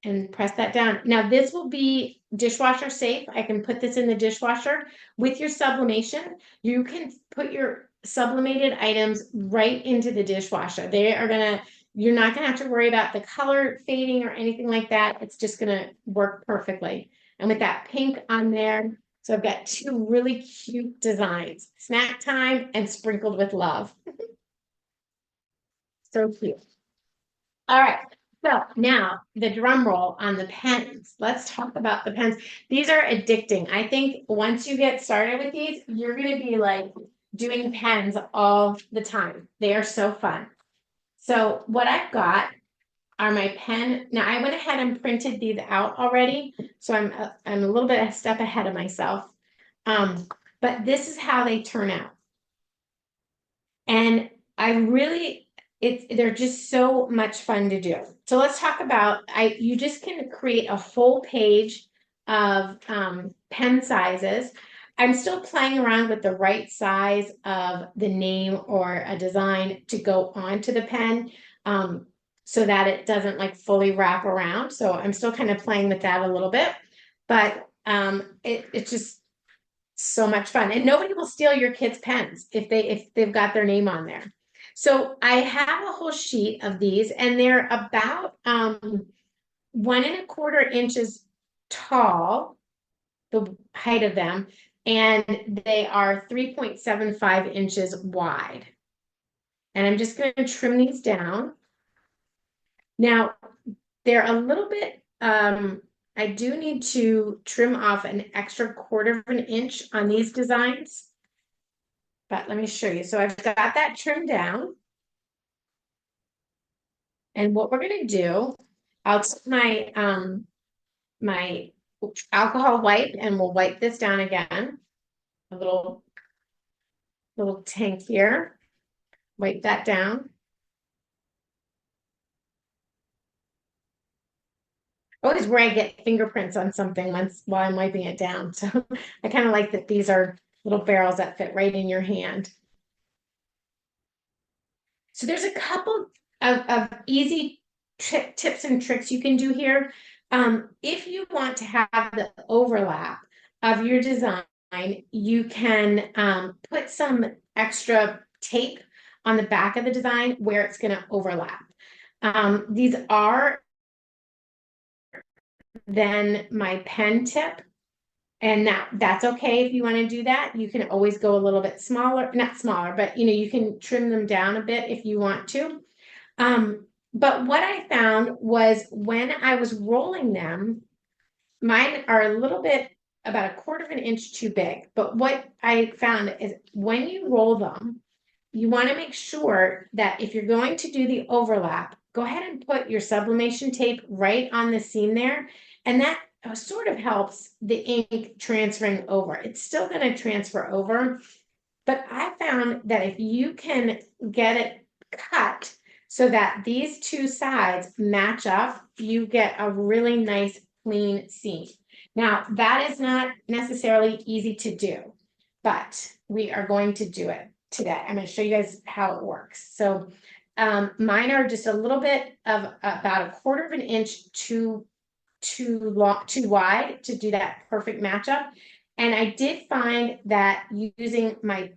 and press that down. Now this will be dishwasher safe. I can put this in the dishwasher. With your sublimation, you can put your sublimated items right into the dishwasher. You're not gonna have to worry about the color fading or anything like that. It's just gonna work perfectly. And with that pink on there, so I've got two really cute designs, snack time and sprinkled with love. So cute. All right. So now the drum roll on the pens. Let's talk about the pens. These are addicting. I think once you get started with these, you're going to be like doing pens all the time. They are so fun. So what I've got are my pen. Now I went ahead and printed these out already. So I'm a little bit a step ahead of myself. But this is how they turn out. And I really they're just so much fun to do. So let's talk about, you just can create a whole page of pen sizes. I'm still playing around with the right size of the name or a design to go onto the pen, so that it doesn't like fully wrap around. So I'm still kind of playing with that a little bit, but it's just so much fun. And nobody will steal your kids' pens if they've got their name on there. So I have a whole sheet of these, and they're about 1.25 inches tall, the height of them, and they are 3.75 inches wide. And I'm just going to trim these down. Now, they're a little bit, I do need to trim off an extra 1/4 inch on these designs. But let me show you. So I've got that trimmed down. And what we're going to do, I'll take my alcohol wipe, and we'll wipe this down again. A little tank here. Wipe that down. Always where I get fingerprints on something while I'm wiping it down. So I kind of like that these are little barrels that fit right in your hand. So there's a couple of easy tips and tricks you can do here. If you want to have the overlap of your design, you can put some extra tape on the back of the design where it's going to overlap. These are then my pen tip. And that's okay if you want to do that. You can always go a little bit smaller, not smaller, but you can trim them down a bit if you want to. But what I found was when I was rolling them, mine are a little bit about 1/4 inch too big. But what I found is when you roll them, you want to make sure that if you're going to do the overlap, go ahead and put your sublimation tape right on the seam there. And that sort of helps the ink transferring over. It's still going to transfer over, but I found that if you can get it cut so that these two sides match up, you get a really nice clean seam. Now, that is not necessarily easy to do, but we are going to do it today. I'm going to show you guys how it works. So mine are just a little bit of about 1/4 inch too wide to do that perfect matchup. And I did find that using my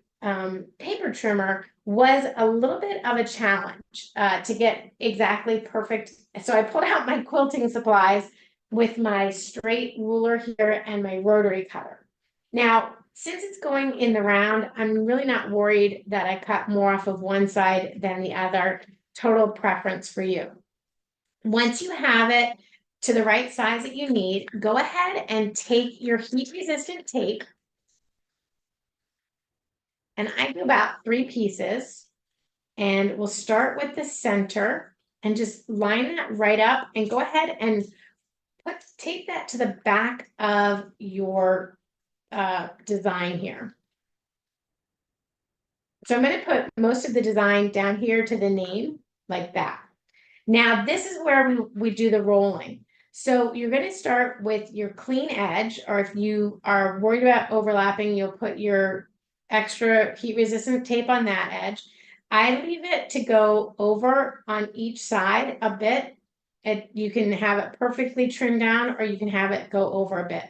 paper trimmer was a little bit of a challenge to get exactly perfect. So I pulled out my quilting supplies with my straight ruler here and my rotary cutter. Now, since it's going in the round, I'm really not worried that I cut more off of one side than the other. Total preference for you. Once you have it to the right size that you need, go ahead and take your heat resistant tape. And I do about 3 pieces, and we'll start with the center and just line that right up, and go ahead and tape that to the back of your design here. So I'm going to put most of the design down here to the name like that. Now this is where we do the rolling. So you're going to start with your clean edge, or if you are worried about overlapping, you'll put your extra heat resistant tape on that edge. I leave it to go over on each side a bit. You can have it perfectly trimmed down, or you can have it go over a bit.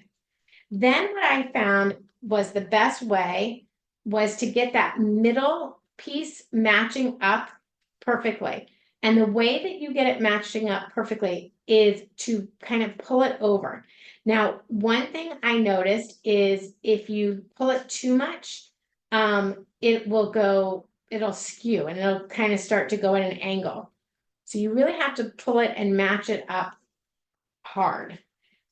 Then what I found was the best way was to get that middle piece matching up perfectly. And the way that you get it matching up perfectly is to kind of pull it over. Now, one thing I noticed is if you pull it too much, it'll skew, and it'll kind of start to go at an angle. So you really have to pull it and match it up hard.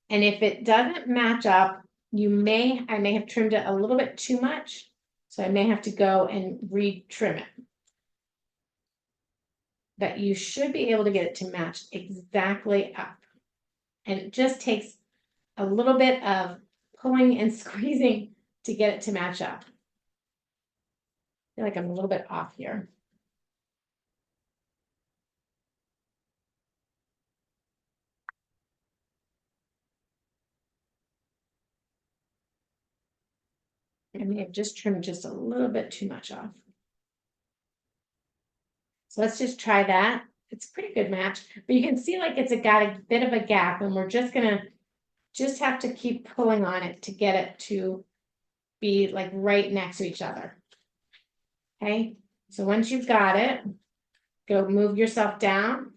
And if it doesn't match up, I may have trimmed it a little bit too much. So I may have to go and re-trim it. But you should be able to get it to match exactly up. And it just takes a little bit of pulling and squeezing to get it to match up. I feel like I'm a little bit off here. I may have just trimmed just a little bit too much off. So let's just try that. It's a pretty good match, but you can see like it's got a bit of a gap, and we're just gonna have to keep pulling on it to get it to be like right next to each other. Okay, so once you've got it, go move yourself down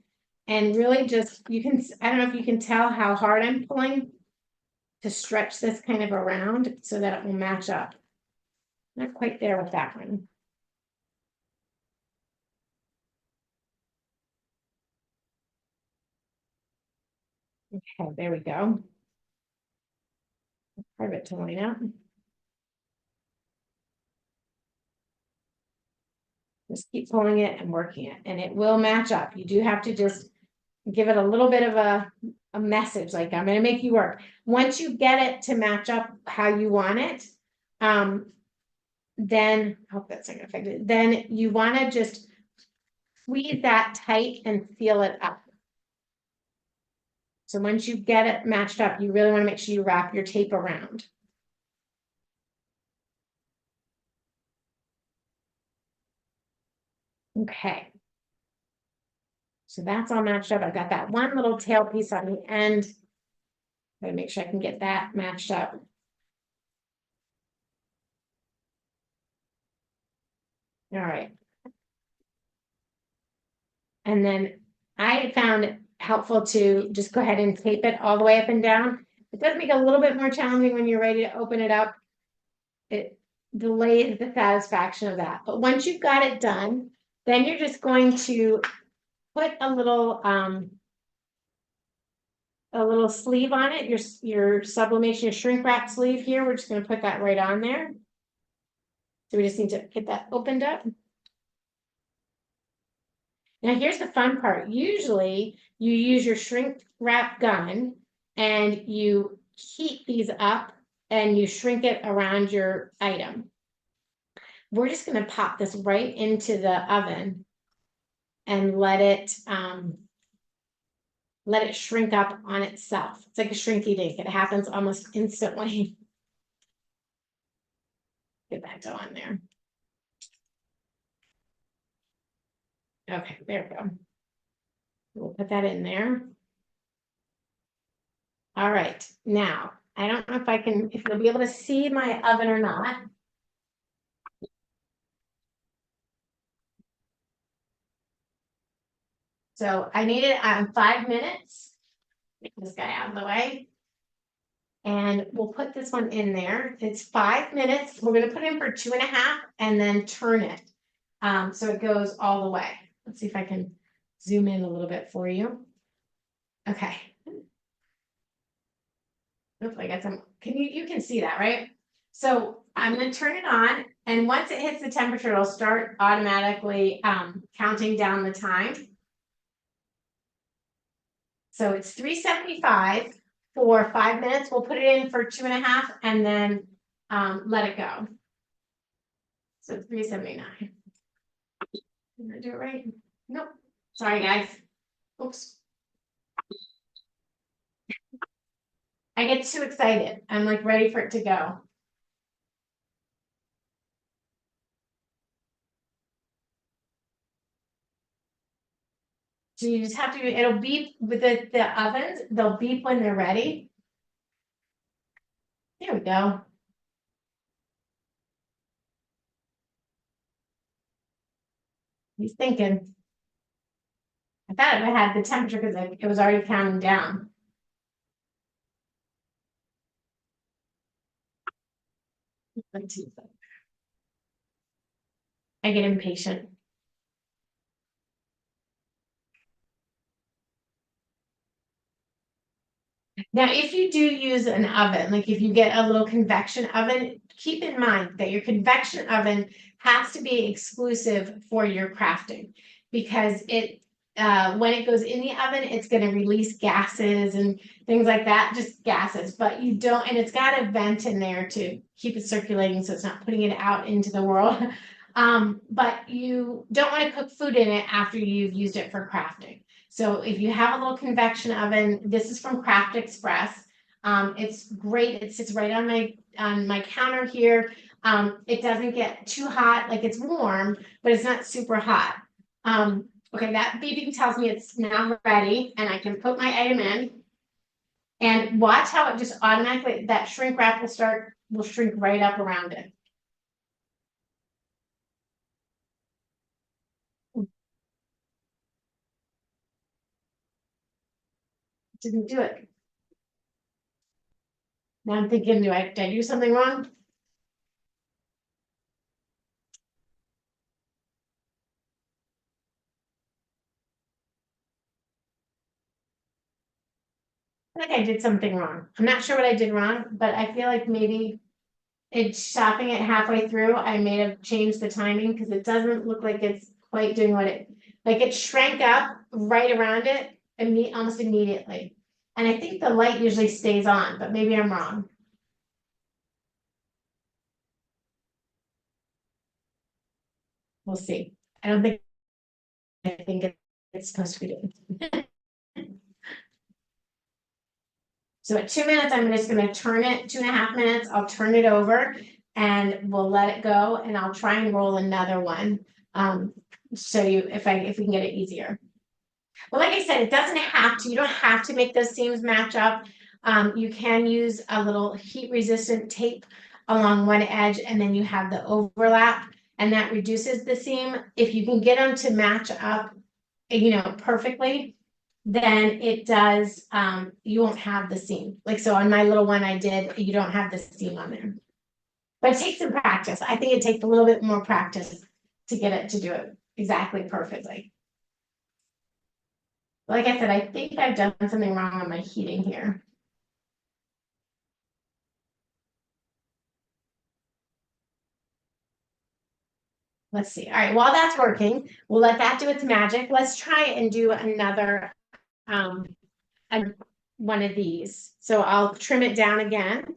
and really just, you can, I don't know if you can tell how hard I'm pulling to stretch this kind of around so that it will match up. Not quite there with that one. Okay, there we go. Part of it to line up. Just keep pulling it and working it, and it will match up. You do have to just give it a little bit of a message, like I'm going to make you work. Once you get it to match up how you want it, then I hope that's not going to affect it. Then you want to just squeeze that tight and feel it up. So once you get it matched up, you really want to make sure you wrap your tape around. Okay. So that's all matched up. I've got that one little tail piece on the end. Gotta make sure I can get that matched up. All right. And then I found it helpful to just go ahead and tape it all the way up and down. It does make it a little bit more challenging when you're ready to open it up. It delays the satisfaction of that. But once you've got it done, then you're just going to put a little sleeve on it, your sublimation, your shrink wrap sleeve here. We're just going to put that right on there. So we just need to get that opened up. Now here's the fun part. Usually you use your shrink wrap gun and you heat these up and you shrink it around your item. We're just going to pop this right into the oven and let it shrink up on itself. It's like a shrinky dink. It happens almost instantly. Get that going there. Okay, there we go. We'll put that in there. All right, now, I don't know if you'll be able to see my oven or not. So I need it 5 minutes. Get this guy out of the way. And we'll put this one in there. It's 5 minutes. We're going to put it in for 2.5 and then turn it. So it goes all the way. Let's see if I can zoom in a little bit for you. Okay. Oops, I got some. You can see that, right? So I'm going to turn it on, and once it hits the temperature, it'll start automatically counting down the time. So it's 375 for 5 minutes. We'll put it in for 2.5 and then let it go. So 379. Did I do it right? Nope. Sorry, guys. Oops. I get too excited. I'm like ready for it to go. So you just have to, it'll beep with the ovens, they'll beep when they're ready. There we go. He's thinking. I thought it had the temperature because it was already counting down. I get impatient. Now, if you do use an oven, like if you get a little convection oven, keep in mind that your convection oven has to be exclusive for your crafting because when it goes in the oven, it's going to release gases and things like that, just gases, but you don't, and it's got a vent in there to keep it circulating so it's not putting it out into the world. But you don't want to cook food in it after you've used it for crafting. So if you have a little convection oven, this is from Craft Express. It's great. It sits right on my counter here. It doesn't get too hot, like it's warm, but it's not super hot. Okay, that beeping tells me it's now ready, and I can put my item in. And watch how it just automatically, that shrink wrap will shrink right up around it. Didn't do it. Now I'm thinking, did I do something wrong? I think I did something wrong. I'm not sure what I did wrong, but I feel like maybe it's stopping it halfway through. I may have changed the timing because it doesn't look like it's quite doing what like it shrank up right around it almost immediately. And I think the light usually stays on, but maybe I'm wrong. We'll see. I think it's supposed to be doing. So at 2 minutes, I'm just gonna turn it, 2.5 minutes, I'll turn it over and we'll let it go and I'll try and roll another one. Show you if we can get it easier. Well, like I said, it doesn't have to, you don't have to make those seams match up. You can use a little heat resistant tape along one edge and then you have the overlap and that reduces the seam. If you can get them to match up, perfectly, then it does, you won't have the seam. Like, so on my little one I did, you don't have the seam on there. But it takes some practice. I think it takes a little bit more practice to get it to do it exactly perfectly. Like I said, I think I've done something wrong on my heating here. Let's see. All right, while that's working, we'll let that do its magic. Let's try and do another one of these. So I'll trim it down again.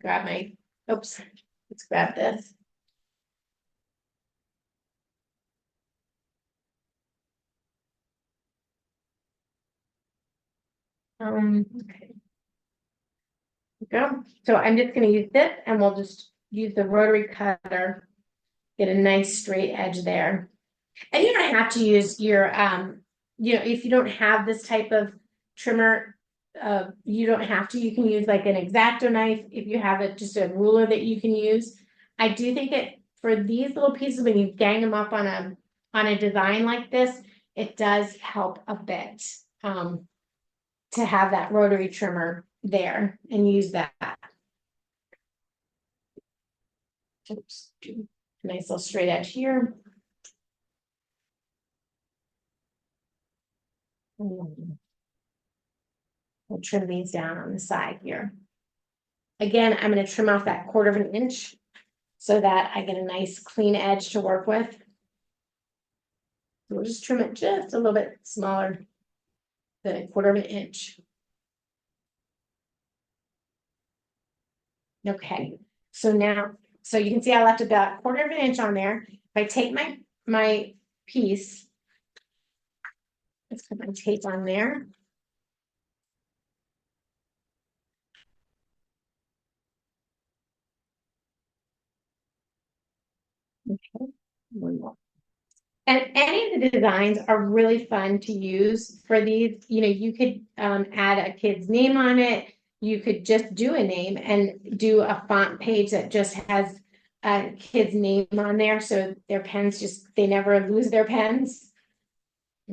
Grab my, oops, let's grab this. Okay. Go. So I'm just going to use this and we'll just use the rotary cutter, get a nice straight edge there. And you don't have to use your, if you don't have this type of trimmer, you don't have to, you can use like an X-Acto knife if you have it, just a ruler that you can use. I do think it, for these little pieces, when you gang them up on a design like this, it does help a bit, to have that rotary trimmer there and use that. Oops. Nice little straight edge here. We'll trim these down on the side here. Again, I'm going to trim off that 1/4 inch so that I get a nice clean edge to work with. So we'll just trim it just a little bit smaller than a 1/4 inch. Okay, so now, so you can see I left about 1/4 inch on there. If I take my piece, let's put my tape on there. Okay, one more. And any of the designs are really fun to use for these. You could add a kid's name on it. You could just do a name and do a font page that just has a kid's name on there. So their pens they never lose their pens.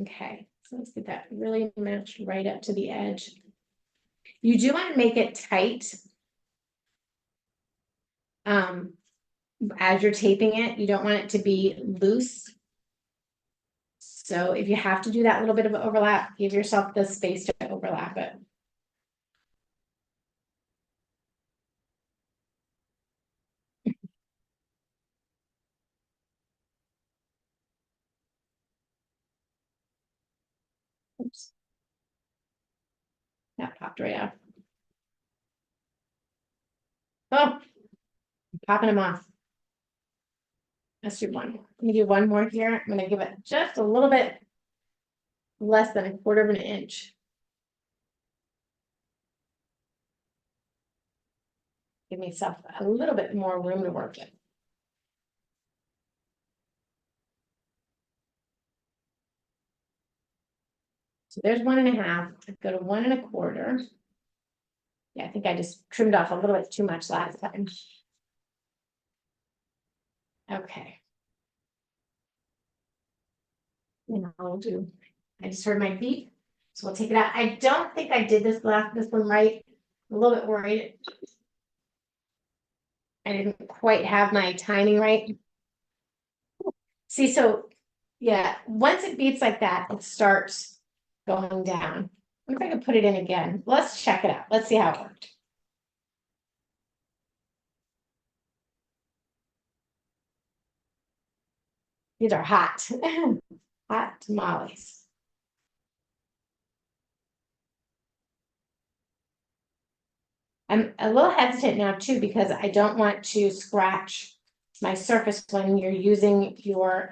Okay, so let's get that really matched right up to the edge. You do want to make it tight. As you're taping it, you don't want it to be loose. So if you have to do that little bit of overlap, give yourself the space to overlap it. Oops. That popped right out. Oh, I'm popping them off. Let's do one. Let me do one more here. I'm going to give it just a little bit less than a 1/4 inch. give myself a little bit more room to work with. So there's 1.5. I'd go to 1.25. Yeah, I think I just trimmed off a little bit too much last time. Okay. And I just heard my beep, so we'll take it out. I don't think I did this one right. I'm a little bit worried. I didn't quite have my timing right. See, so yeah, once it beeps like that, it starts going down. I wonder if I can put it in again. Let's check it out. Let's see how it worked. These are hot, hot tamales. I'm a little hesitant now too, because I don't want to scratch my surface when you're using your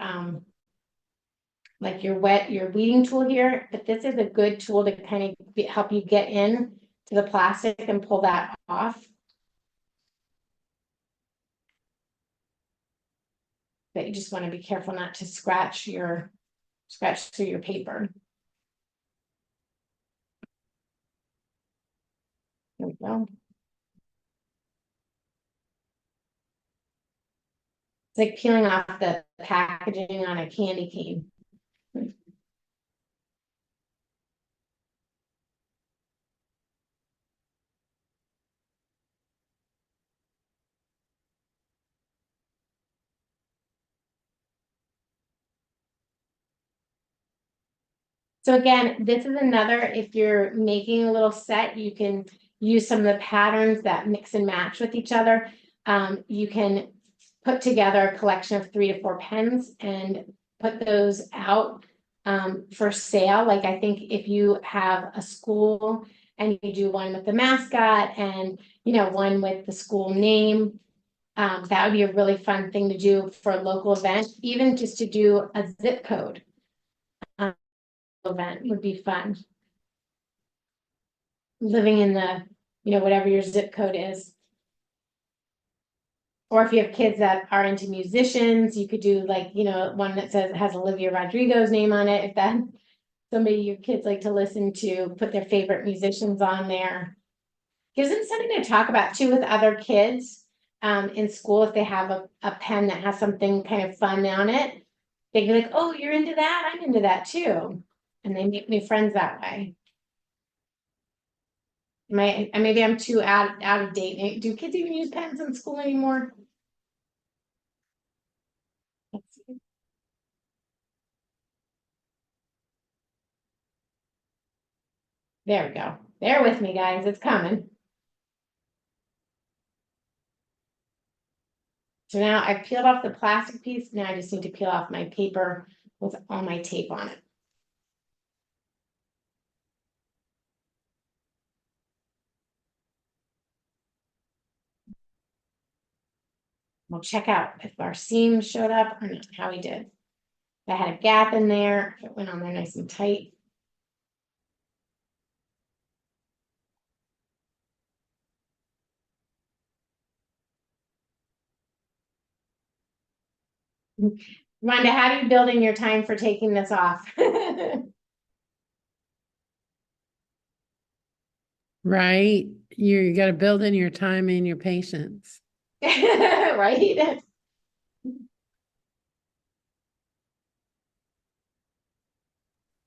like your weeding tool here, but this is a good tool to kind of help you get in to the plastic and pull that off. But you just want to be careful not to scratch through your paper. There we go. It's like peeling off the packaging on a candy cane. So again, this is another, if you're making a little set, you can use some of the patterns that mix and match with each other. You can put together a collection of 3 to 4 pens and put those out for sale. Like I think if you have a school and you do one with the mascot and one with the school name, that would be a really fun thing to do for a local event, even just to do a zip code event would be fun. Living in the, whatever your zip code is. Or if you have kids that are into musicians, you could do like, one that has Olivia Rodrigo's name on it. If that somebody your kids like to listen to, put their favorite musicians on there. Gives them something to talk about too with other kids in school. If they have a pen that has something kind of fun on it, they can be like, oh, you're into that? I'm into that too. And they make new friends that way. Maybe I'm too out of date. Do kids even use pens in school anymore? There we go. Bear with me, guys. It's coming. So now I've peeled off the plastic piece. Now I just need to peel off my paper with all my tape on it. We'll check out if our seam showed up or not, how we did. If I had a gap in there, if it went on there nice and tight. Rhonda, how do you build in your time for taking this off? Right? You got to build in your time and your patience. Right?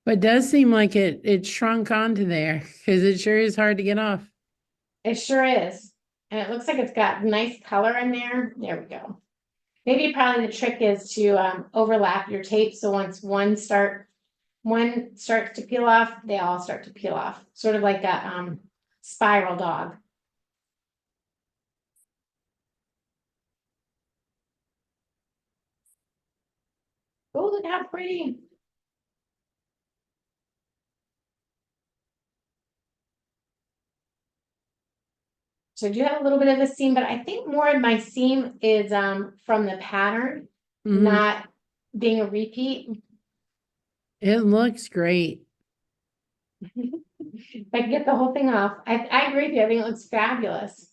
But it does seem like it shrunk onto there because it sure is hard to get off. It sure is. And it looks like it's got nice color in there. There we go. Maybe probably the trick is to overlap your tape. So once one starts to peel off, they all start to peel off. Sort of like a spiral dog. Oh, look how pretty. So I do have a little bit of a seam, but I think more of my seam is from the pattern, not being a repeat. It looks great. If I can get the whole thing off. I agree with you. I think it looks fabulous.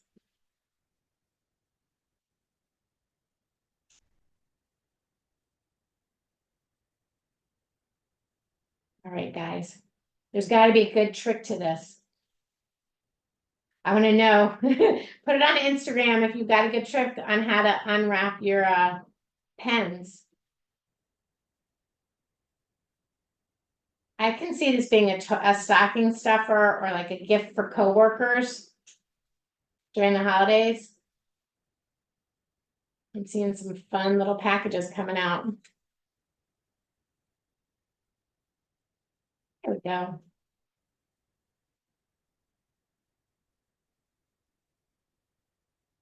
All right, guys. There's got to be a good trick to this. I want to know. Put it on Instagram if you've got a good trick on how to unwrap your pens. I can see this being a stocking stuffer or like a gift for coworkers during the holidays. I'm seeing some fun little packages coming out. There we go.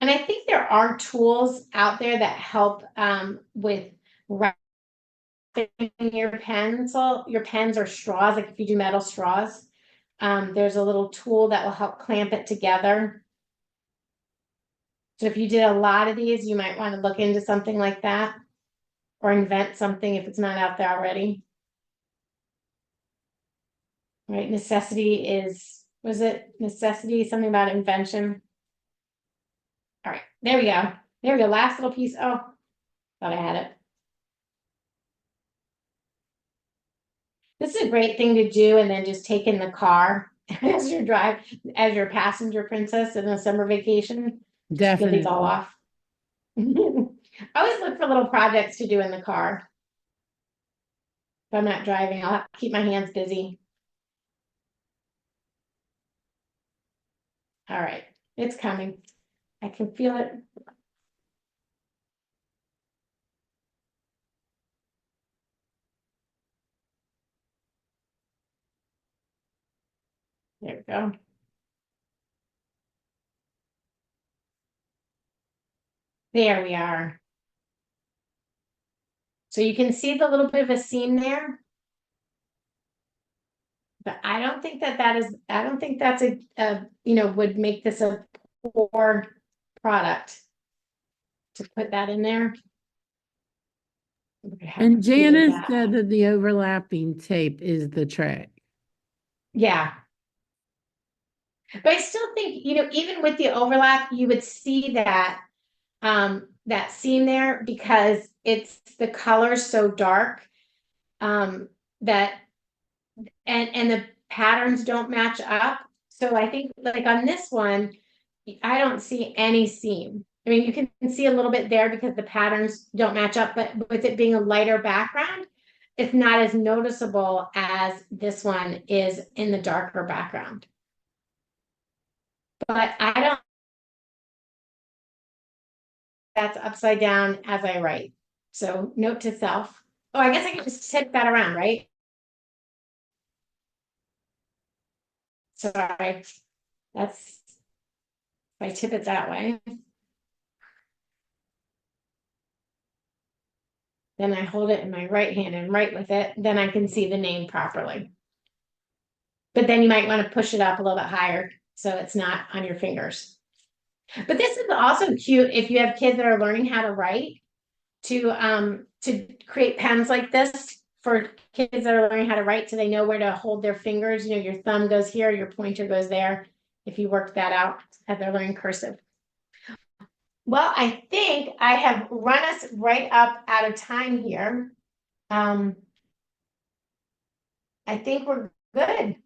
And I think there are tools out there that help with wrapping your pens or straws, like if you do metal straws. There's a little tool that will help clamp it together. So if you did a lot of these, you might want to look into something like that or invent something if it's not out there already. Right, necessity is, was it necessity, something about invention? All right, there we go. There we go, last little piece. Oh, thought I had it. This is a great thing to do and then just take in the car as you drive, as your passenger princess in a summer vacation. Just get these all Definitely. off. I always look for little projects to do in the car. If I'm not driving, I'll have to keep my hands busy. All right, it's coming. I can feel it. There we go. There we are. So you can see the little bit of a seam there. But I don't think I don't think that's would make this a poor product to put that in there. And Janice said that the overlapping tape is the trick. Yeah. But I still think, even with the overlap, you would see that seam there because it's the color so dark that and the patterns don't match up. So I think like on this one, I don't see any seam. I mean, you can see a little bit there because the patterns don't match up, but with it being a lighter background, it's not as noticeable as this one is in the darker background. But I don't, that's upside down as I write. So note to self. Oh, I guess I can just tip that around, right? Sorry, that's, if I tip it that way. Then I hold it in my right hand and write with it, then I can see the name properly. But then you might want to push it up a little bit higher so it's not on your fingers. But this is also cute if you have kids that are learning how to write to create pens like this for kids that are learning how to write so they know where to hold their fingers. Your thumb goes here, your pointer goes there. If you work that out as they're learning cursive. Well, I think I have run us right up out of time here. I think we're good.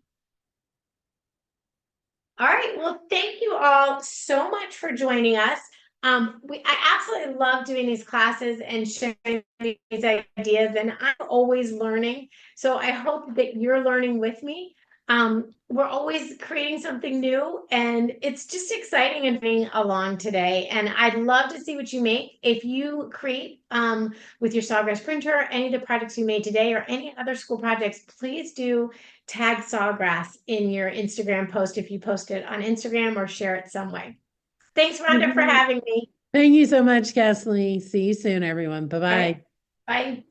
All right. Well, thank you all so much for joining us. I absolutely love doing these classes and sharing these ideas, and I'm always learning. So I hope that you're learning with me. We're always creating something new, and it's just exciting and being along today. And I'd love to see what you make. If you create with your Sawgrass printer, any of the projects you made today, or any other school projects, please do tag Sawgrass in your Instagram post if you post it on Instagram or share it some way. Thanks, Rhonda, for having me. Thank you so much, Kathleen. See you soon, everyone. All right. Bye-bye. Bye.